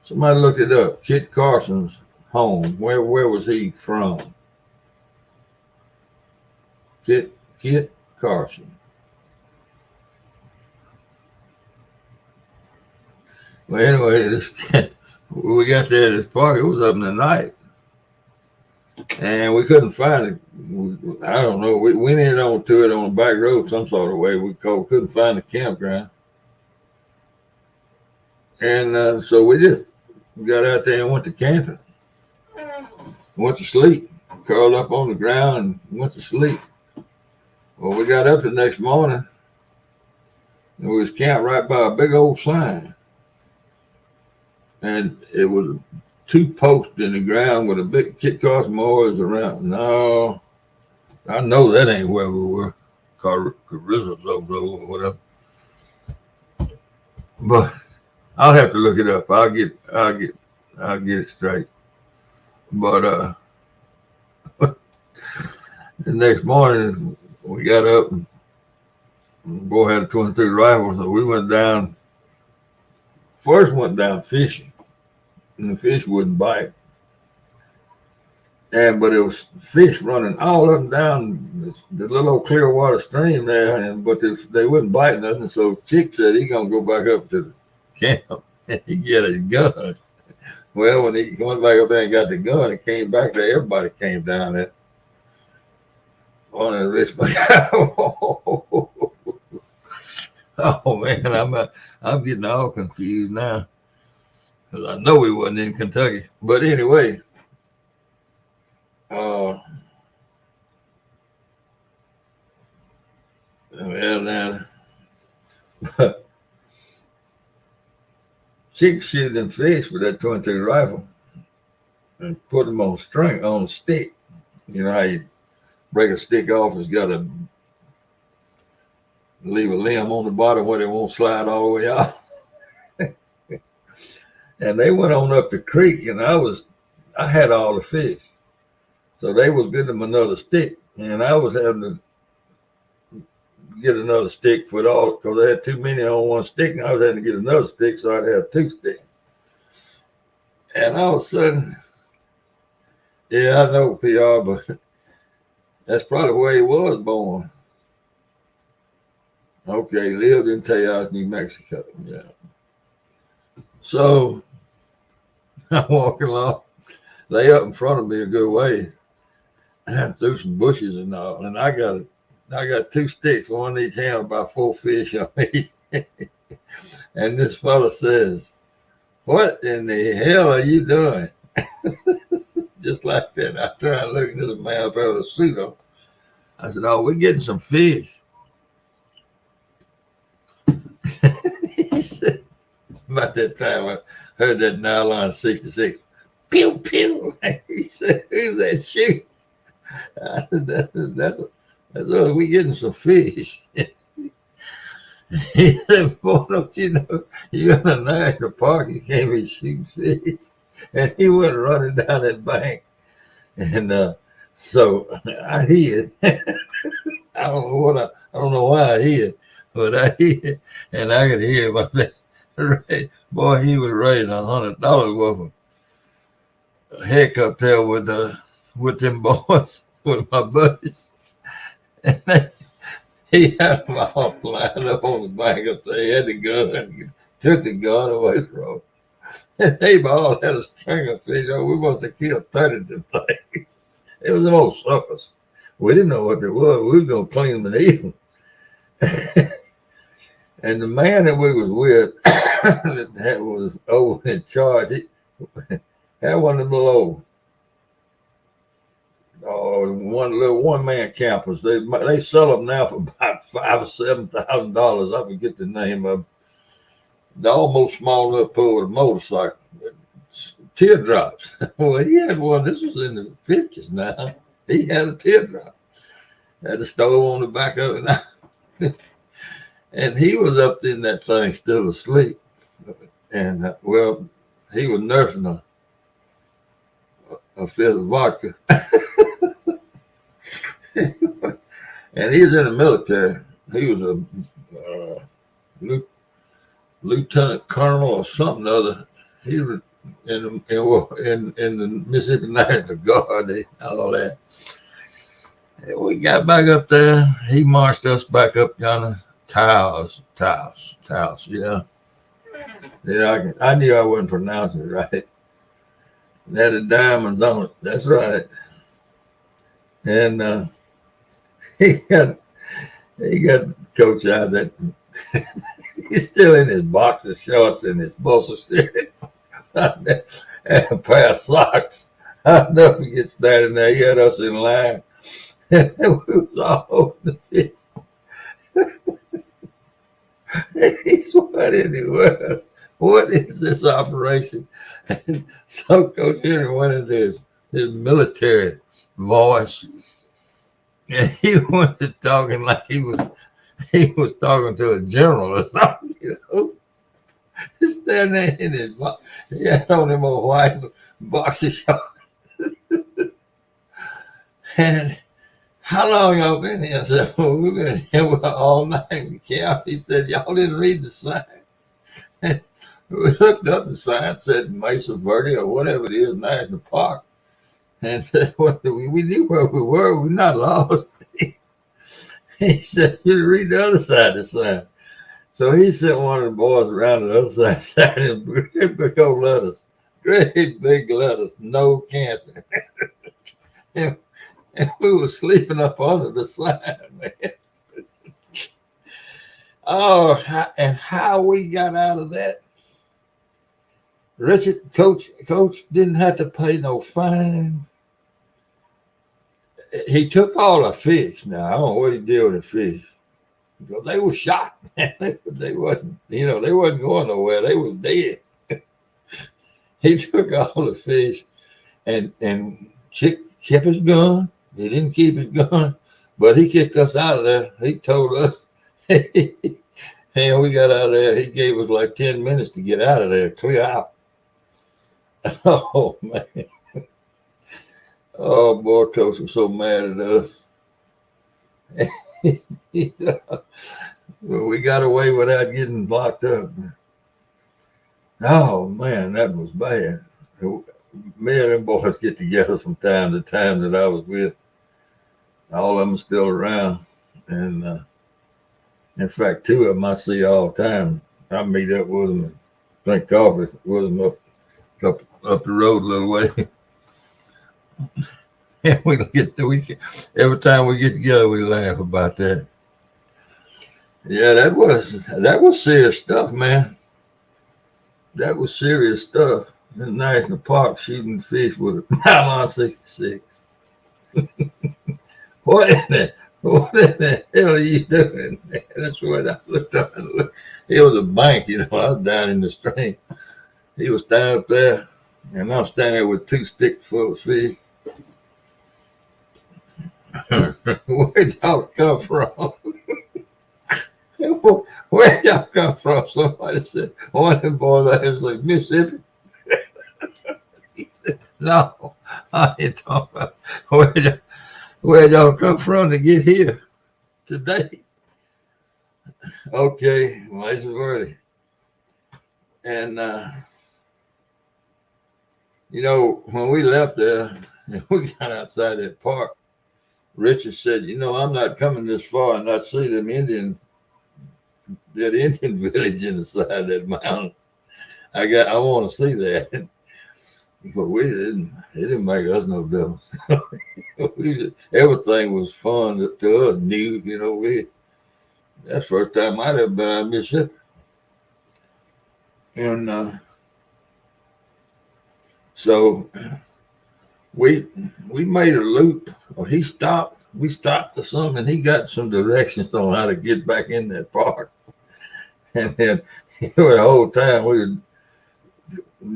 Somebody look it up. Kit Carson's home. Where was he from? Kit Carson. Well, anyway, we got there at this park. It was up in the night, and we couldn't find it. I don't know. We went in on to it on a back road some sort of way. We couldn't find the campground, and so we just got out there and went to camping. Went to sleep, curled up on the ground, and went to sleep. Well, we got up the next morning, and we was camped right by a big old sign. And it was 2 posts in the ground with a big Kit Carson mowers around. No, I know that ain't where we were. Carrizo's over or whatever. But I'll have to look it up. I'll get it straight. But the next morning we got up and the boy had a 22 rifle, so we went down. First went down fishing, and the fish wouldn't bite. But it was fish running all up and down the little old Clearwater stream there, but they wouldn't bite nothing. So Chick said he gonna go back up to the camp and he get his gun. Well, when he went back up there and got the gun and came back there, everybody came down there. On the Richmond. Oh man, I'm getting all confused now because I know we wasn't in Kentucky. But anyway, well now Chick shooting them fish with that 22 rifle and put them on a stick. You know how you break a stick off, it's got to leave a limb on the bottom where they won't slide all the way out. And they went on up the creek, and I had all the fish. So they was getting them another stick, and I was having to get another stick for it all because they had too many on one stick, and I was having to get another stick, so I'd have 2 sticks. And all of a sudden, yeah, I know PR, but that's probably where he was born. Okay, lived in Tejas, New Mexico. Yeah. So I'm walking along. They up in front of me a good way, and through some bushes and all. And I got 2 sticks, one in each hand, about 4 fish on each. And this fella says, "What in the hell are you doing?" Just like that. I try to look at this man up there with a suit on. I said, "Oh, we're getting some fish." He said, about that time I heard that nylon 66. Pew, pew. He said, "Who's that shooting?" I said, that's us. We getting some fish. He said, "Boy, don't you know you're in a national park, you can't be shooting fish." And he went running down that bank. And so I hid. I don't know why I hid, but I hid, and I could hear my boy. He was raising $100 worth of heck up there with them boys, with my buddies, and he had them all lined up on the bank up there. He had the gun, took the gun away from him. And they all had a string of fish. Oh, we must have killed 30 of them things. It was the most suckers. We didn't know what they were. We were going to clean them and eat them. And the man that we was with that was over in charge, he had one of them little one-man campers. They sell them now for about $5,000 or $7,000. I forget the name of them. They're almost small enough to pull with a motorcycle. teardrops. Well, he had one. This was in the 50s now. He had a teardrop. Had a stove on the back of it now. And he was up in that thing still asleep. And, well, he was nursing a fifth of vodka. And he was in the military. He was a lieutenant colonel or something other. He was in the Mississippi National Guard and all that. And we got back up there. He marched us back up yonder. Taos. Yeah. Yeah, I knew I wasn't pronouncing it right. It had the diamonds on it. That's right. And he got Coach out that he's still in his boxer shorts and his muscle shirt and a pair of socks. I'll never get standing there. He had us in line. And we was all over the place. He's what in the world? What is this operation? And so Coach Henry went into his military voice. And he wasn't talking like he was talking to a general or something, you know. He's standing there in his box. He had on him a white boxer short. And how long y'all been here? I said, well, we've been here all night. He said, y'all didn't read the sign. And we looked up the sign, said Mesa Verde or whatever it is, National Park. And said, well, we knew where we were. We're not lost. He said, you read the other side of the sign. So he sent one of the boys around the other side and great big old letters. Great big letters, no camping. and we were sleeping up under the sign, man. Oh, and how we got out of that. Richard, Coach didn't have to pay no fine. He took all the fish. Now, I don't know what he did with the fish. Because they were shot. They wasn't, they wasn't going nowhere. They was dead. He took all the fish and kept his gun. He didn't keep his gun, but he kicked us out of there. He told us, and we got out of there. He gave us like 10 minutes to get out of there, clear out. Oh, man. Oh, boy, Coach was so mad at us. Well, we got away without getting locked up. Oh, man, that was bad. Me and them boys get together from time to time that I was with. All of them are still around. And in fact, two of them I see all the time. I meet up with them and drink coffee with them up the road a little way. And every time we get together, we laugh about that. Yeah, that was serious stuff, man. That was serious stuff. In the national park, shooting fish with a nylon 66. What in the hell are you doing? That's what I looked up and looked. It was a bank, I was down in the stream. He was standing up there, and I'm standing there with 2 sticks full of fish. Where'd y'all come from? Where'd y'all come from? Somebody said, one of them boys there was like, Mississippi. He said, no, I ain't talking about where'd y'all come from to get here today? Okay, Mesa Verde. And, when we left there, and we got outside that park, Richard said, I'm not coming this far and not see them Indian village in the side of that mountain. I want to see that. But it didn't make us no difference. Everything was fun to us, new, that's the first time I'd ever been out of Mississippi. And so we made a loop, or we stopped or something, and he got some directions on how to get back in that park. And then the whole time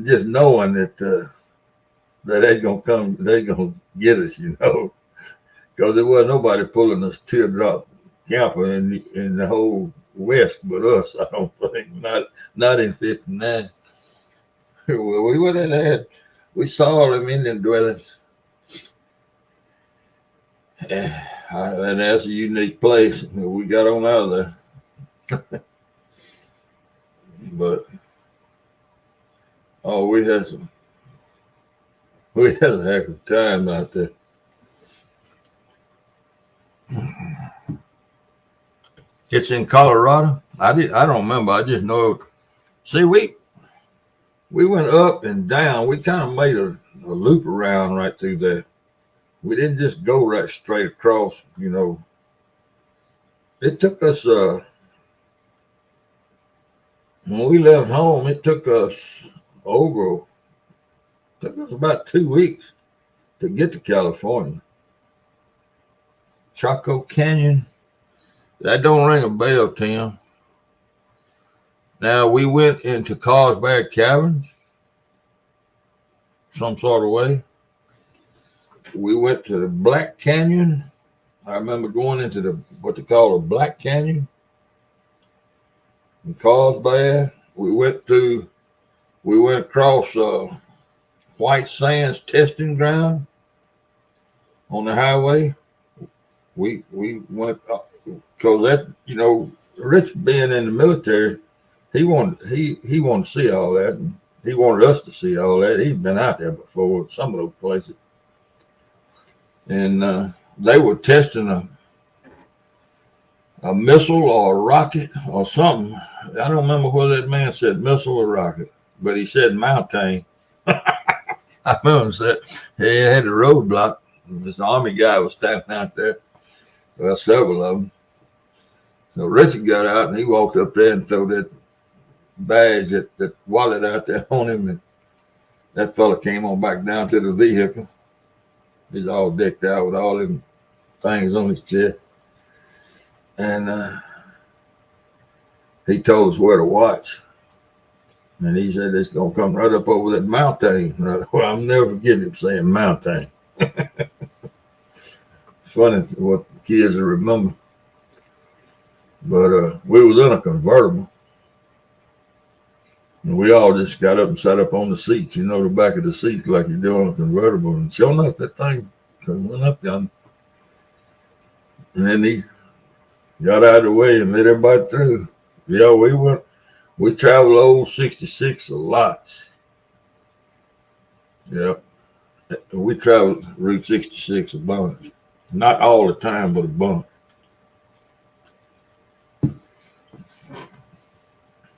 just knowing that that they gonna come, they gonna get us, because there wasn't nobody pulling us teardrop camper in the whole West but us. I don't think not in '59. Well, we would have had. We saw them Indian dwellings, and that's a unique place. We got on out of there, but oh, we had a heck of a time out there. It's in Colorado. I don't remember. I just know. See, we went up and down. We kind of made a loop around right through there. We didn't just go right straight across. It took us. When we left home, it took us about 2 weeks to get to California. Chaco Canyon. That don't ring a bell, Tim. Now, we went into Carlsbad Caverns some sort of way. We went to the Black Canyon. I remember going into what they call a Black Canyon in Carlsbad. We went across White Sands testing ground on the highway. We went because that Rich being in the military, he wanted to see all that, and he wanted us to see all that. He'd been out there before, some of those places, and they were testing a missile or a rocket or something. I don't remember whether that man said missile or rocket, but he said mountain. I remember he said he had a roadblock. This Army guy was standing out there. Well, several of them. So Richard got out and he walked up there and threw that badge, that wallet out there on him, and that fella came on back down to the vehicle. He's all decked out with all them things on his chest. And he told us where to watch. And he said it's going to come right up over that mountain. Well, I'll never forget him saying mountain. Funny what kids remember. But we was in a convertible. And we all just got up and sat up on the seats, the back of the seats like you do on a convertible. And sure enough, that thing went up yonder. And then he got out of the way and let everybody through. Yeah, we traveled old 66 a lot. Yeah. We traveled Route 66 a bunch. Not all the time, but a bunch.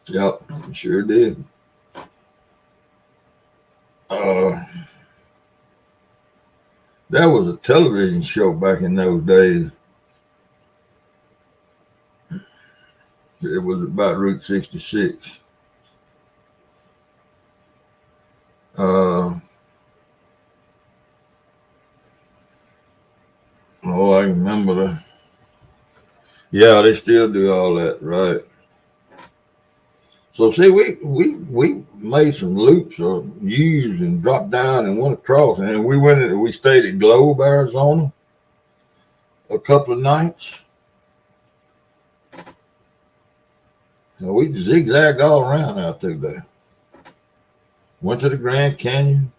Yep, sure did. There was a television show back in those days. It was about Route 66. I remember yeah, they still do all that, right? So see, we made some loops or U's and dropped down and went across, and we stayed at Globe, Arizona, a couple of nights. So we zigzagged all around out through there. Went to the Grand Canyon.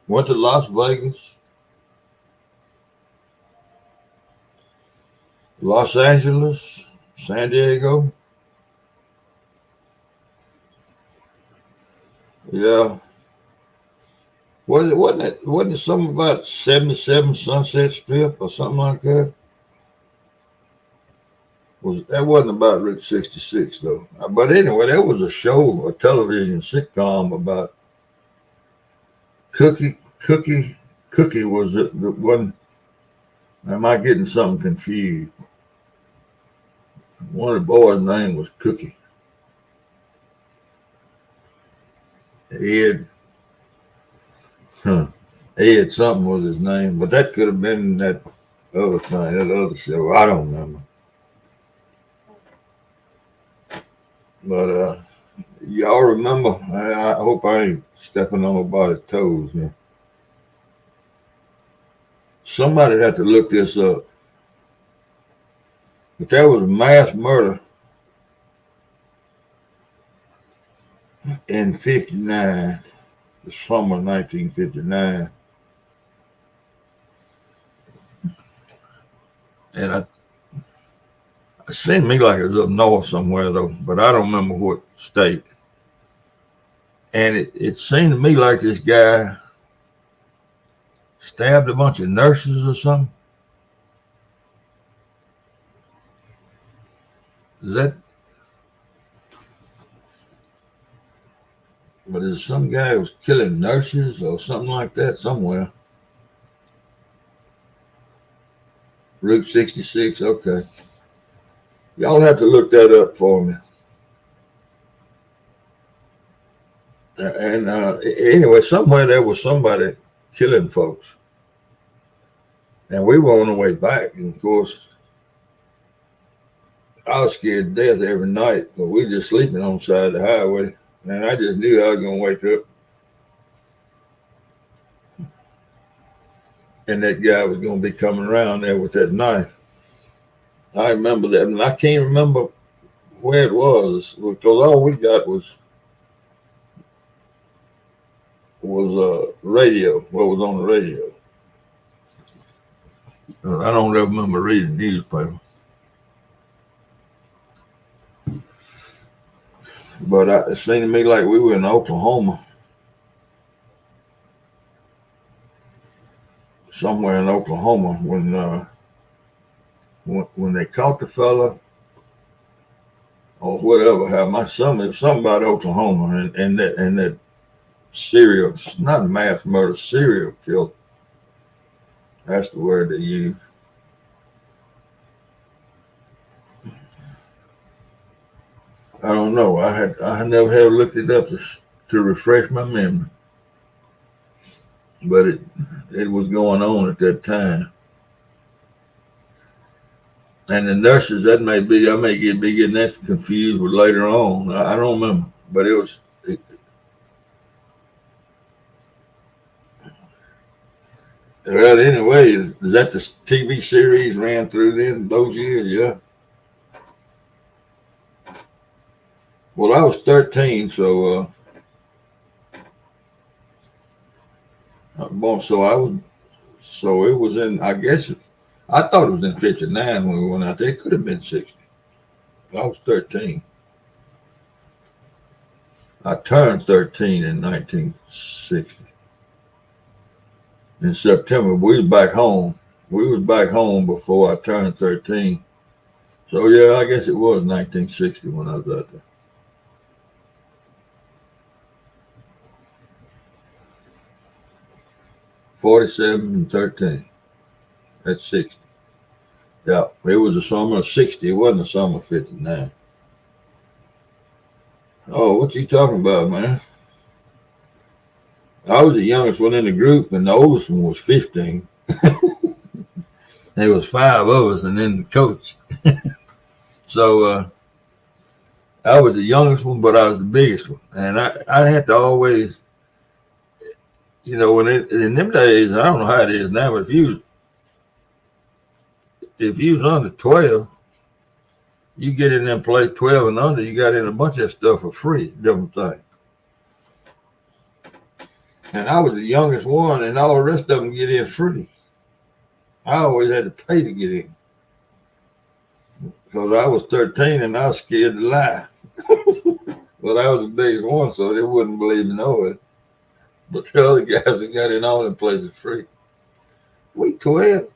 Went to Las Vegas. Los Angeles, San Diego. Yeah. Wasn't it something about 77 Sunset Strip or something like that? That wasn't about Route 66 though. But anyway, there was a show, a television sitcom about Cookie was the one. Am I getting something confused? One of the boys' name was Cookie. Ed something was his name, but that could have been that other thing, that other show. I don't remember. But Y'all remember? I hope I ain't stepping on nobody's toes, man. Somebody had to look this up. But there was a mass murder in 59, the summer of 1959. And it seemed to me like it was up north somewhere, though, but I don't remember what state. And it seemed to me like this guy stabbed a bunch of nurses or something. Is that? But is some guy who was killing nurses or something like that somewhere? Route 66, okay. Y'all have to look that up for me. And anyway, somewhere there was somebody killing folks. And we were on the way back. And of course, I was scared to death every night, but we were just sleeping on the side of the highway. And I just knew I was going to wake up. And that guy was going to be coming around there with that knife. I remember that. And I can't remember where it was because all we got was radio, what was on the radio. I don't ever remember reading the newspaper. But it seemed to me like we were in Oklahoma. Somewhere in Oklahoma when they caught the fella or whatever. How my son, it was something about Oklahoma and that serial, not a mass murder, serial killer. That's the word they use. I don't know. I never have looked it up to refresh my memory, but it was going on at that time. And the nurses, that may be, I may be getting that confused with later on. I don't remember, but it was. Well, anyway, is that the TV series ran through then those years? Yeah. Well, I was 13, so so it was in. I guess I thought it was in 59 when we went out there. It could have been 60. I was 13. I turned 13 in 1960. In September, we was back home. We was back home before I turned 13. So yeah, I guess it was 1960 when I was out there. 47 and 13. That's 60. Yeah, it was the summer of 60. It wasn't the summer of 59. Oh, what you talking about, man? I was the youngest one in the group, and the oldest one was 15. There was 5 of us, and then the coach. So I was the youngest one, but I was the biggest one, and I had to always, in them days, I don't know how it is now, but if you was under 12, you get in there and play 12 and under, you got in a bunch of stuff for free, different things. And I was the youngest one, and all the rest of them get in free. I always had to pay to get in because I was 13 and I was scared to lie. Well, I was the biggest one, so they wouldn't believe me no way. But the other guys that got in all them places free. We 12.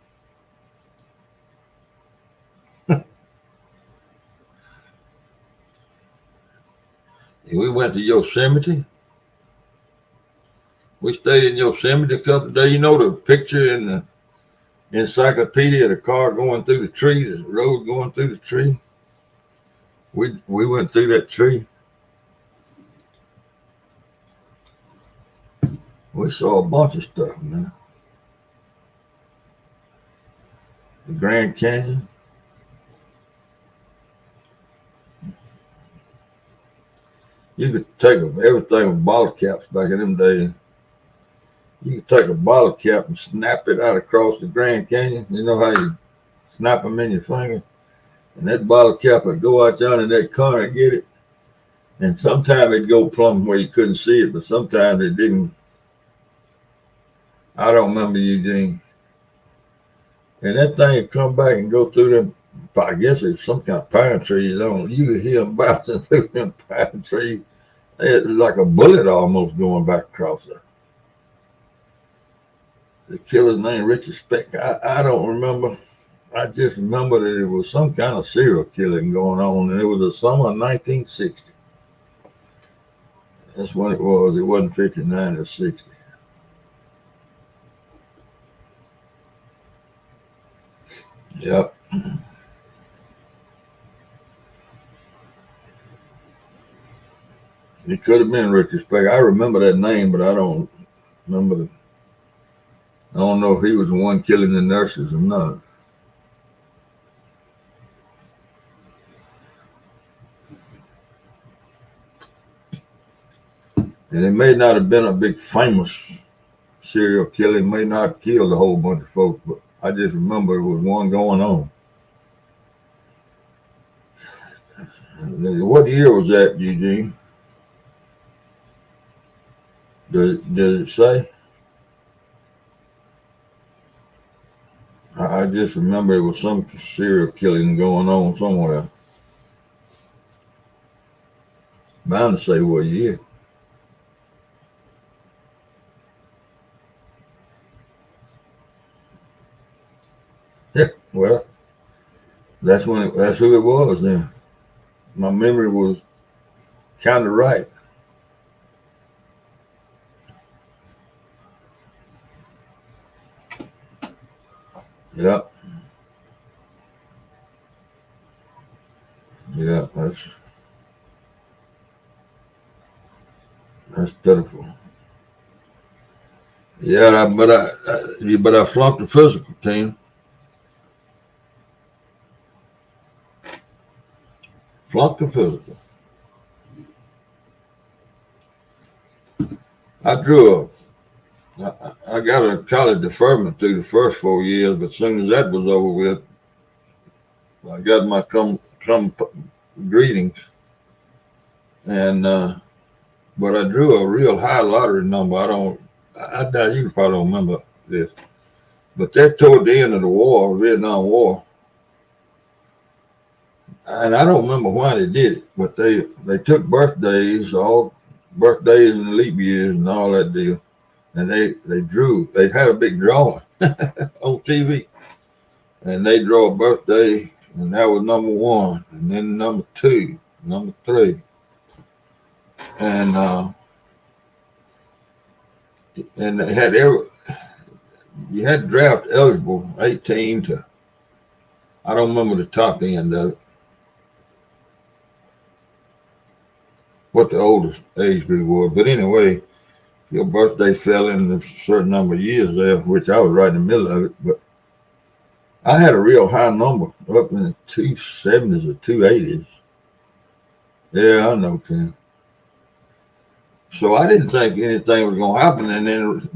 We went to Yosemite. We stayed in Yosemite a couple of days. You know the picture in the encyclopedia, the car going through the tree, the road going through the tree. We went through that tree. We saw a bunch of stuff, man. The Grand Canyon. You could take everything with bottle caps back in them days. You could take a bottle cap and snap it out across the Grand Canyon. You know how you snap them in your finger? And that bottle cap would go out there in that car and get it. And sometimes it'd go plumb where you couldn't see it, but sometimes it didn't. I don't remember, Eugene. And that thing would come back and go through them. I guess it's some kind of pine trees. You could hear them bouncing through them pine trees. It was like a bullet almost going back across there. The killer's name, Richard Speck. I don't remember. I just remember that it was some kind of serial killing going on, and it was the summer of 1960. That's when it was. It wasn't 59 or 60. Yep. It could have been Richard Speck. I remember that name, but I don't remember. I don't know if he was the one killing the nurses or not. And it may not have been a big famous serial killer. He may not have killed a whole bunch of folks, but I just remember there was one going on. What year was that, Eugene? Did it say? I just remember it was some serial killing going on somewhere. Bound to say what year. Yeah, well, that's who it was then. My memory was kind of right. Yeah. Yeah, that's pitiful. Yeah, but I flunked the physical team. Flunked the physical. I got a college deferment through the first 4 years, but as soon as that was over with, I got my come greetings, and but I drew a real high lottery number. I doubt you probably don't remember this, but that toward the end of the war, Vietnam War, and I don't remember why they did it, but they took birthdays, all birthdays and leap years and all that deal, and they had a big drawing on TV, and they draw a birthday, and that was number one, and then number two, number three, and they had you had draft eligible 18 to, I don't remember the top end of it, what the oldest age group was, but anyway, your birthday fell in a certain number of years there, which I was right in the middle of it, but I had a real high number up in the 270s or 280s. Yeah, I know, Tim. So I didn't think anything was going to happen. And then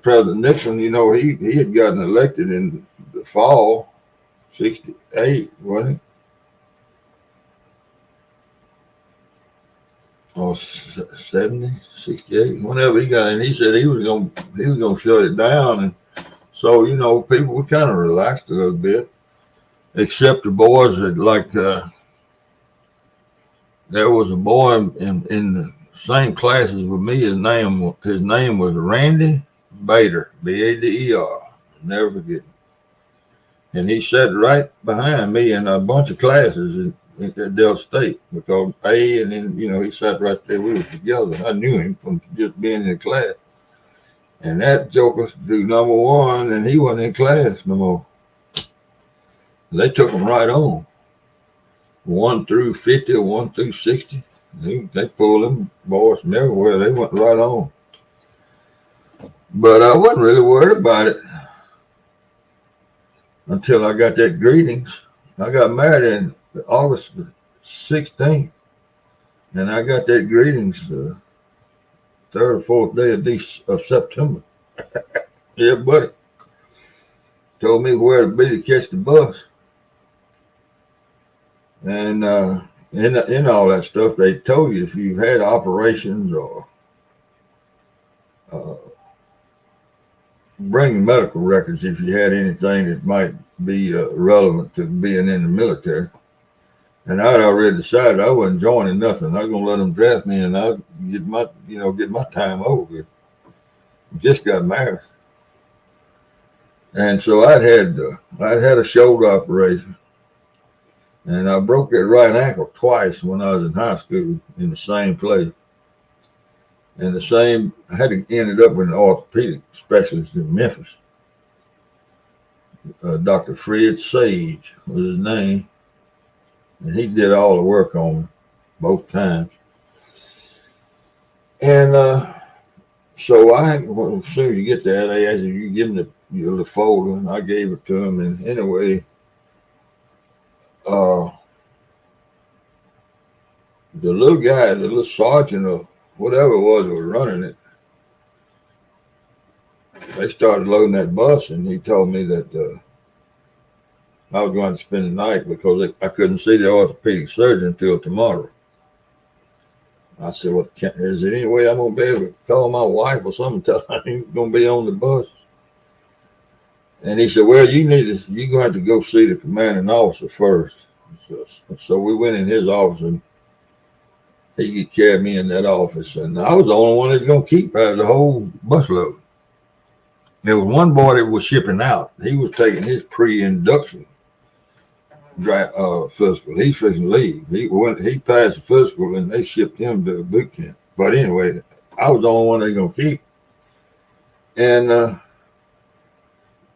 President Nixon, he had gotten elected in the fall, 68, wasn't he? Or 70, 68, whenever he got in, he said he was going to shut it down. And so, people were kind of relaxed a little bit, except the boys that there was a boy in the same classes with me. His name was Randy Bader, Bader. Never forget. And he sat right behind me in a bunch of classes at Delta State, because and then he sat right there. We were together. I knew him from just being in the class. And that joker drew number one, and he wasn't in class no more. They took him right on. 1 through 50 or 1 through 60. They pulled them boys from everywhere. They went right on. But I wasn't really worried about it until I got that greetings. I got married in August 16th. And I got that greetings the third or fourth day of September. Yeah, buddy. Told me where to be to catch the bus. And in all that stuff, they told you if you've had operations or uh, bring medical records if you had anything that might be relevant to being in the military. And I'd already decided I wasn't joining nothing. I was gonna let them draft me, and I'd get my time over with. Just got married, and so I'd had a shoulder operation, and I broke that right ankle twice when I was in high school in the same place. And I had to ended up with an orthopedic specialist in Memphis. Dr. Fred Sage was his name, and he did all the work on me both times. And so as soon as you get there, they ask you give them the folder, and I gave it to him. And anyway, the little guy, the little sergeant or whatever it was that was running it, they started loading that bus, and he told me that I was going to spend the night because I couldn't see the orthopedic surgeon until tomorrow. I said, well, is there any way I'm going to be able to call my wife or something, tell her I'm going to be on the bus? And he said, well, you're going to have to go see the commanding officer first. So we went in his office, and he carried me in that office. And I was the only one that's going to keep out of the whole busload. There was one boy that was shipping out. He was taking his pre-induction physical. He's fixing to leave. He passed the physical, and they shipped him to a boot camp. But anyway, I was the only one they're going to keep. And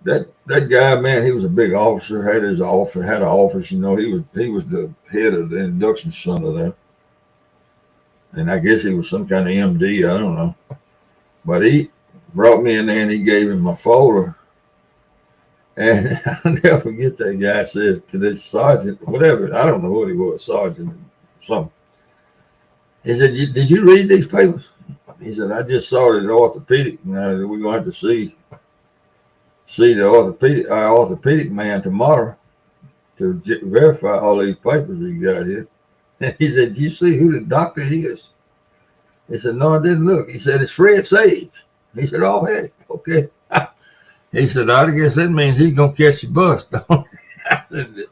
that guy, man, he was a big officer, had an office, he was the head of the induction center there. And I guess he was some kind of MD, I don't know. But he brought me in there, and he gave him my folder. And I'll never forget that guy says to this sergeant, whatever, I don't know what he was, sergeant, something. He said, did you read these papers? He said, I just saw the orthopedic. Now we're going to have to see our orthopedic man tomorrow to verify all these papers he got here. And he said, do you see who the doctor is? He said, no, I didn't look. He said, it's Fred Sage. He said, oh, heck, okay. He said, I guess that means he's going to catch the bus.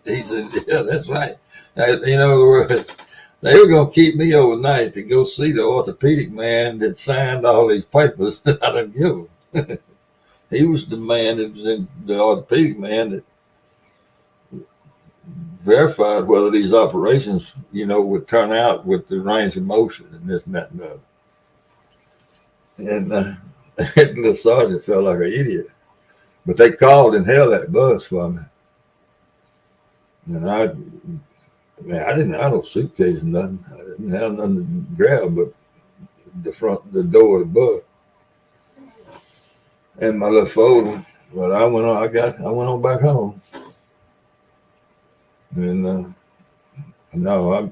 He said, yeah, that's right. In other words, they were going to keep me overnight to go see the orthopedic man that signed all these papers that I didn't give him. He was the man that was in the orthopedic man that verified whether these operations, would turn out with the range of motion and this and that and the other. And that little sergeant felt like an idiot. But they called and held that bus for me. And I didn't have no suitcase or nothing. I didn't have nothing to grab but the door of the bus. And my little folder. But I went on back home. And no, I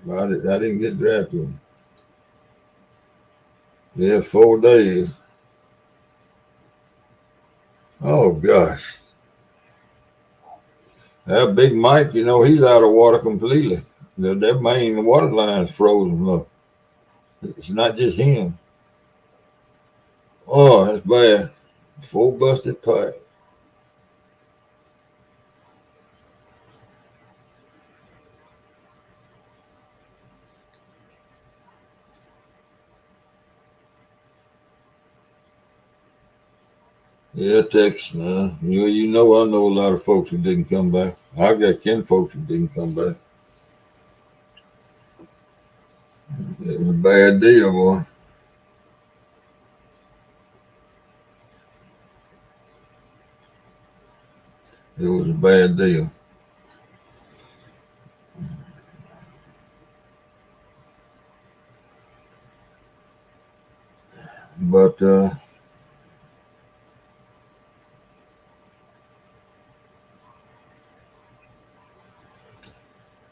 didn't get drafted. Yeah, 4 days. Oh gosh. That Big Mike, he's out of water completely. That main water line's frozen up. It's not just him. Oh, that's bad. 4 busted pipes. Yeah, Texas. I know a lot of folks who didn't come back. I've got kin folks who didn't come back. It was a bad deal, boy. It was a bad deal. But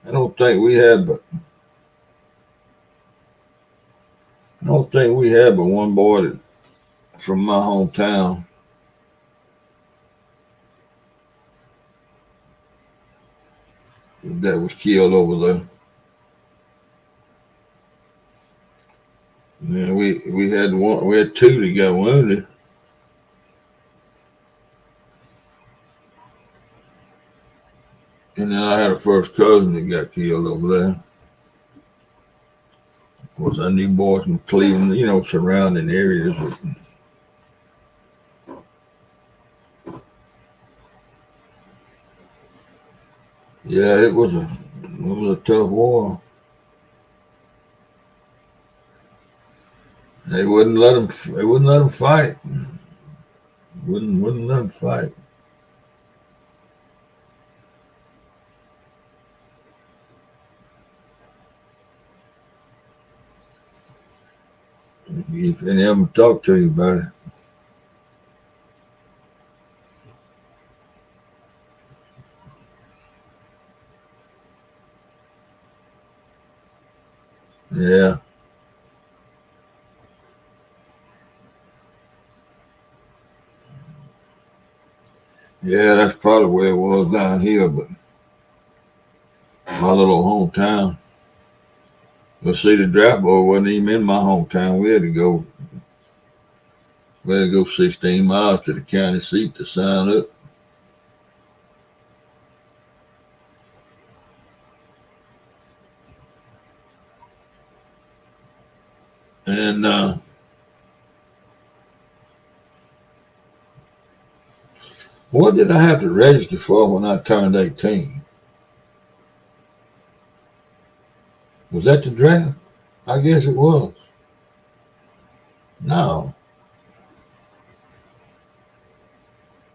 I don't think we had but don't think we had but one boy from my hometown. That was killed over there. Yeah, we had two that got wounded. And then I had a first cousin that got killed over there. Of course, I knew boys from Cleveland, surrounding areas. Yeah, it was a tough war. They wouldn't let them fight. Wouldn't let them fight. If any of them talk to you about it. Yeah. Yeah, that's probably where it was down here, but my little hometown. But see, the draft board wasn't even in my hometown. We had to go 16 miles to the county seat to sign up. And what did I have to register for when I turned 18? Was that the draft? I guess it was. No.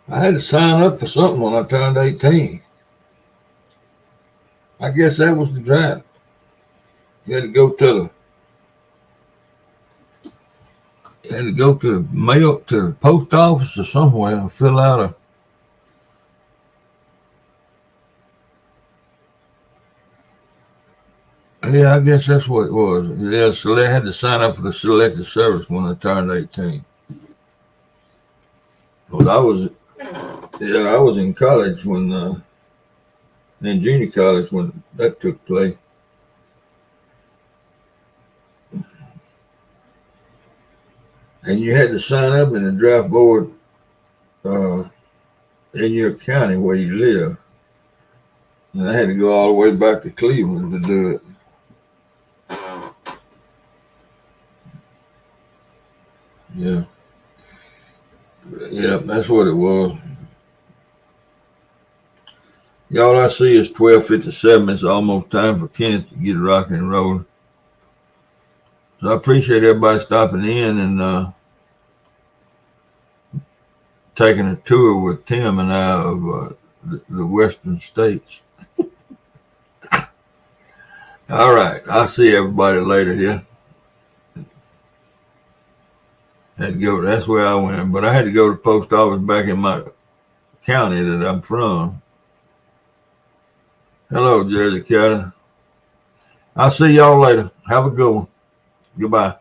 I had to sign up for something when I turned 18. I guess that was the draft. You had to go to the mail, to the post office or somewhere and fill out a. Yeah, I guess that's what it was. Yeah, so they had to sign up for the selective service when I turned 18. Well, I was in college in junior college when that took place. And you had to sign up in the draft board in your county where you live. And I had to go all the way back to Cleveland to do it. Yeah. Yeah, that's what it was. Y'all, I see it's 12:57. It's almost time for Kenneth to get rocking and rolling. So I appreciate everybody stopping in and taking a tour with Tim and I of the western states. All right. I'll see everybody later here. Had to go. That's where I went. But I had to go to the post office back in my county that I'm from. Hello, Jersey County. I'll see y'all later. Have a good one. Goodbye.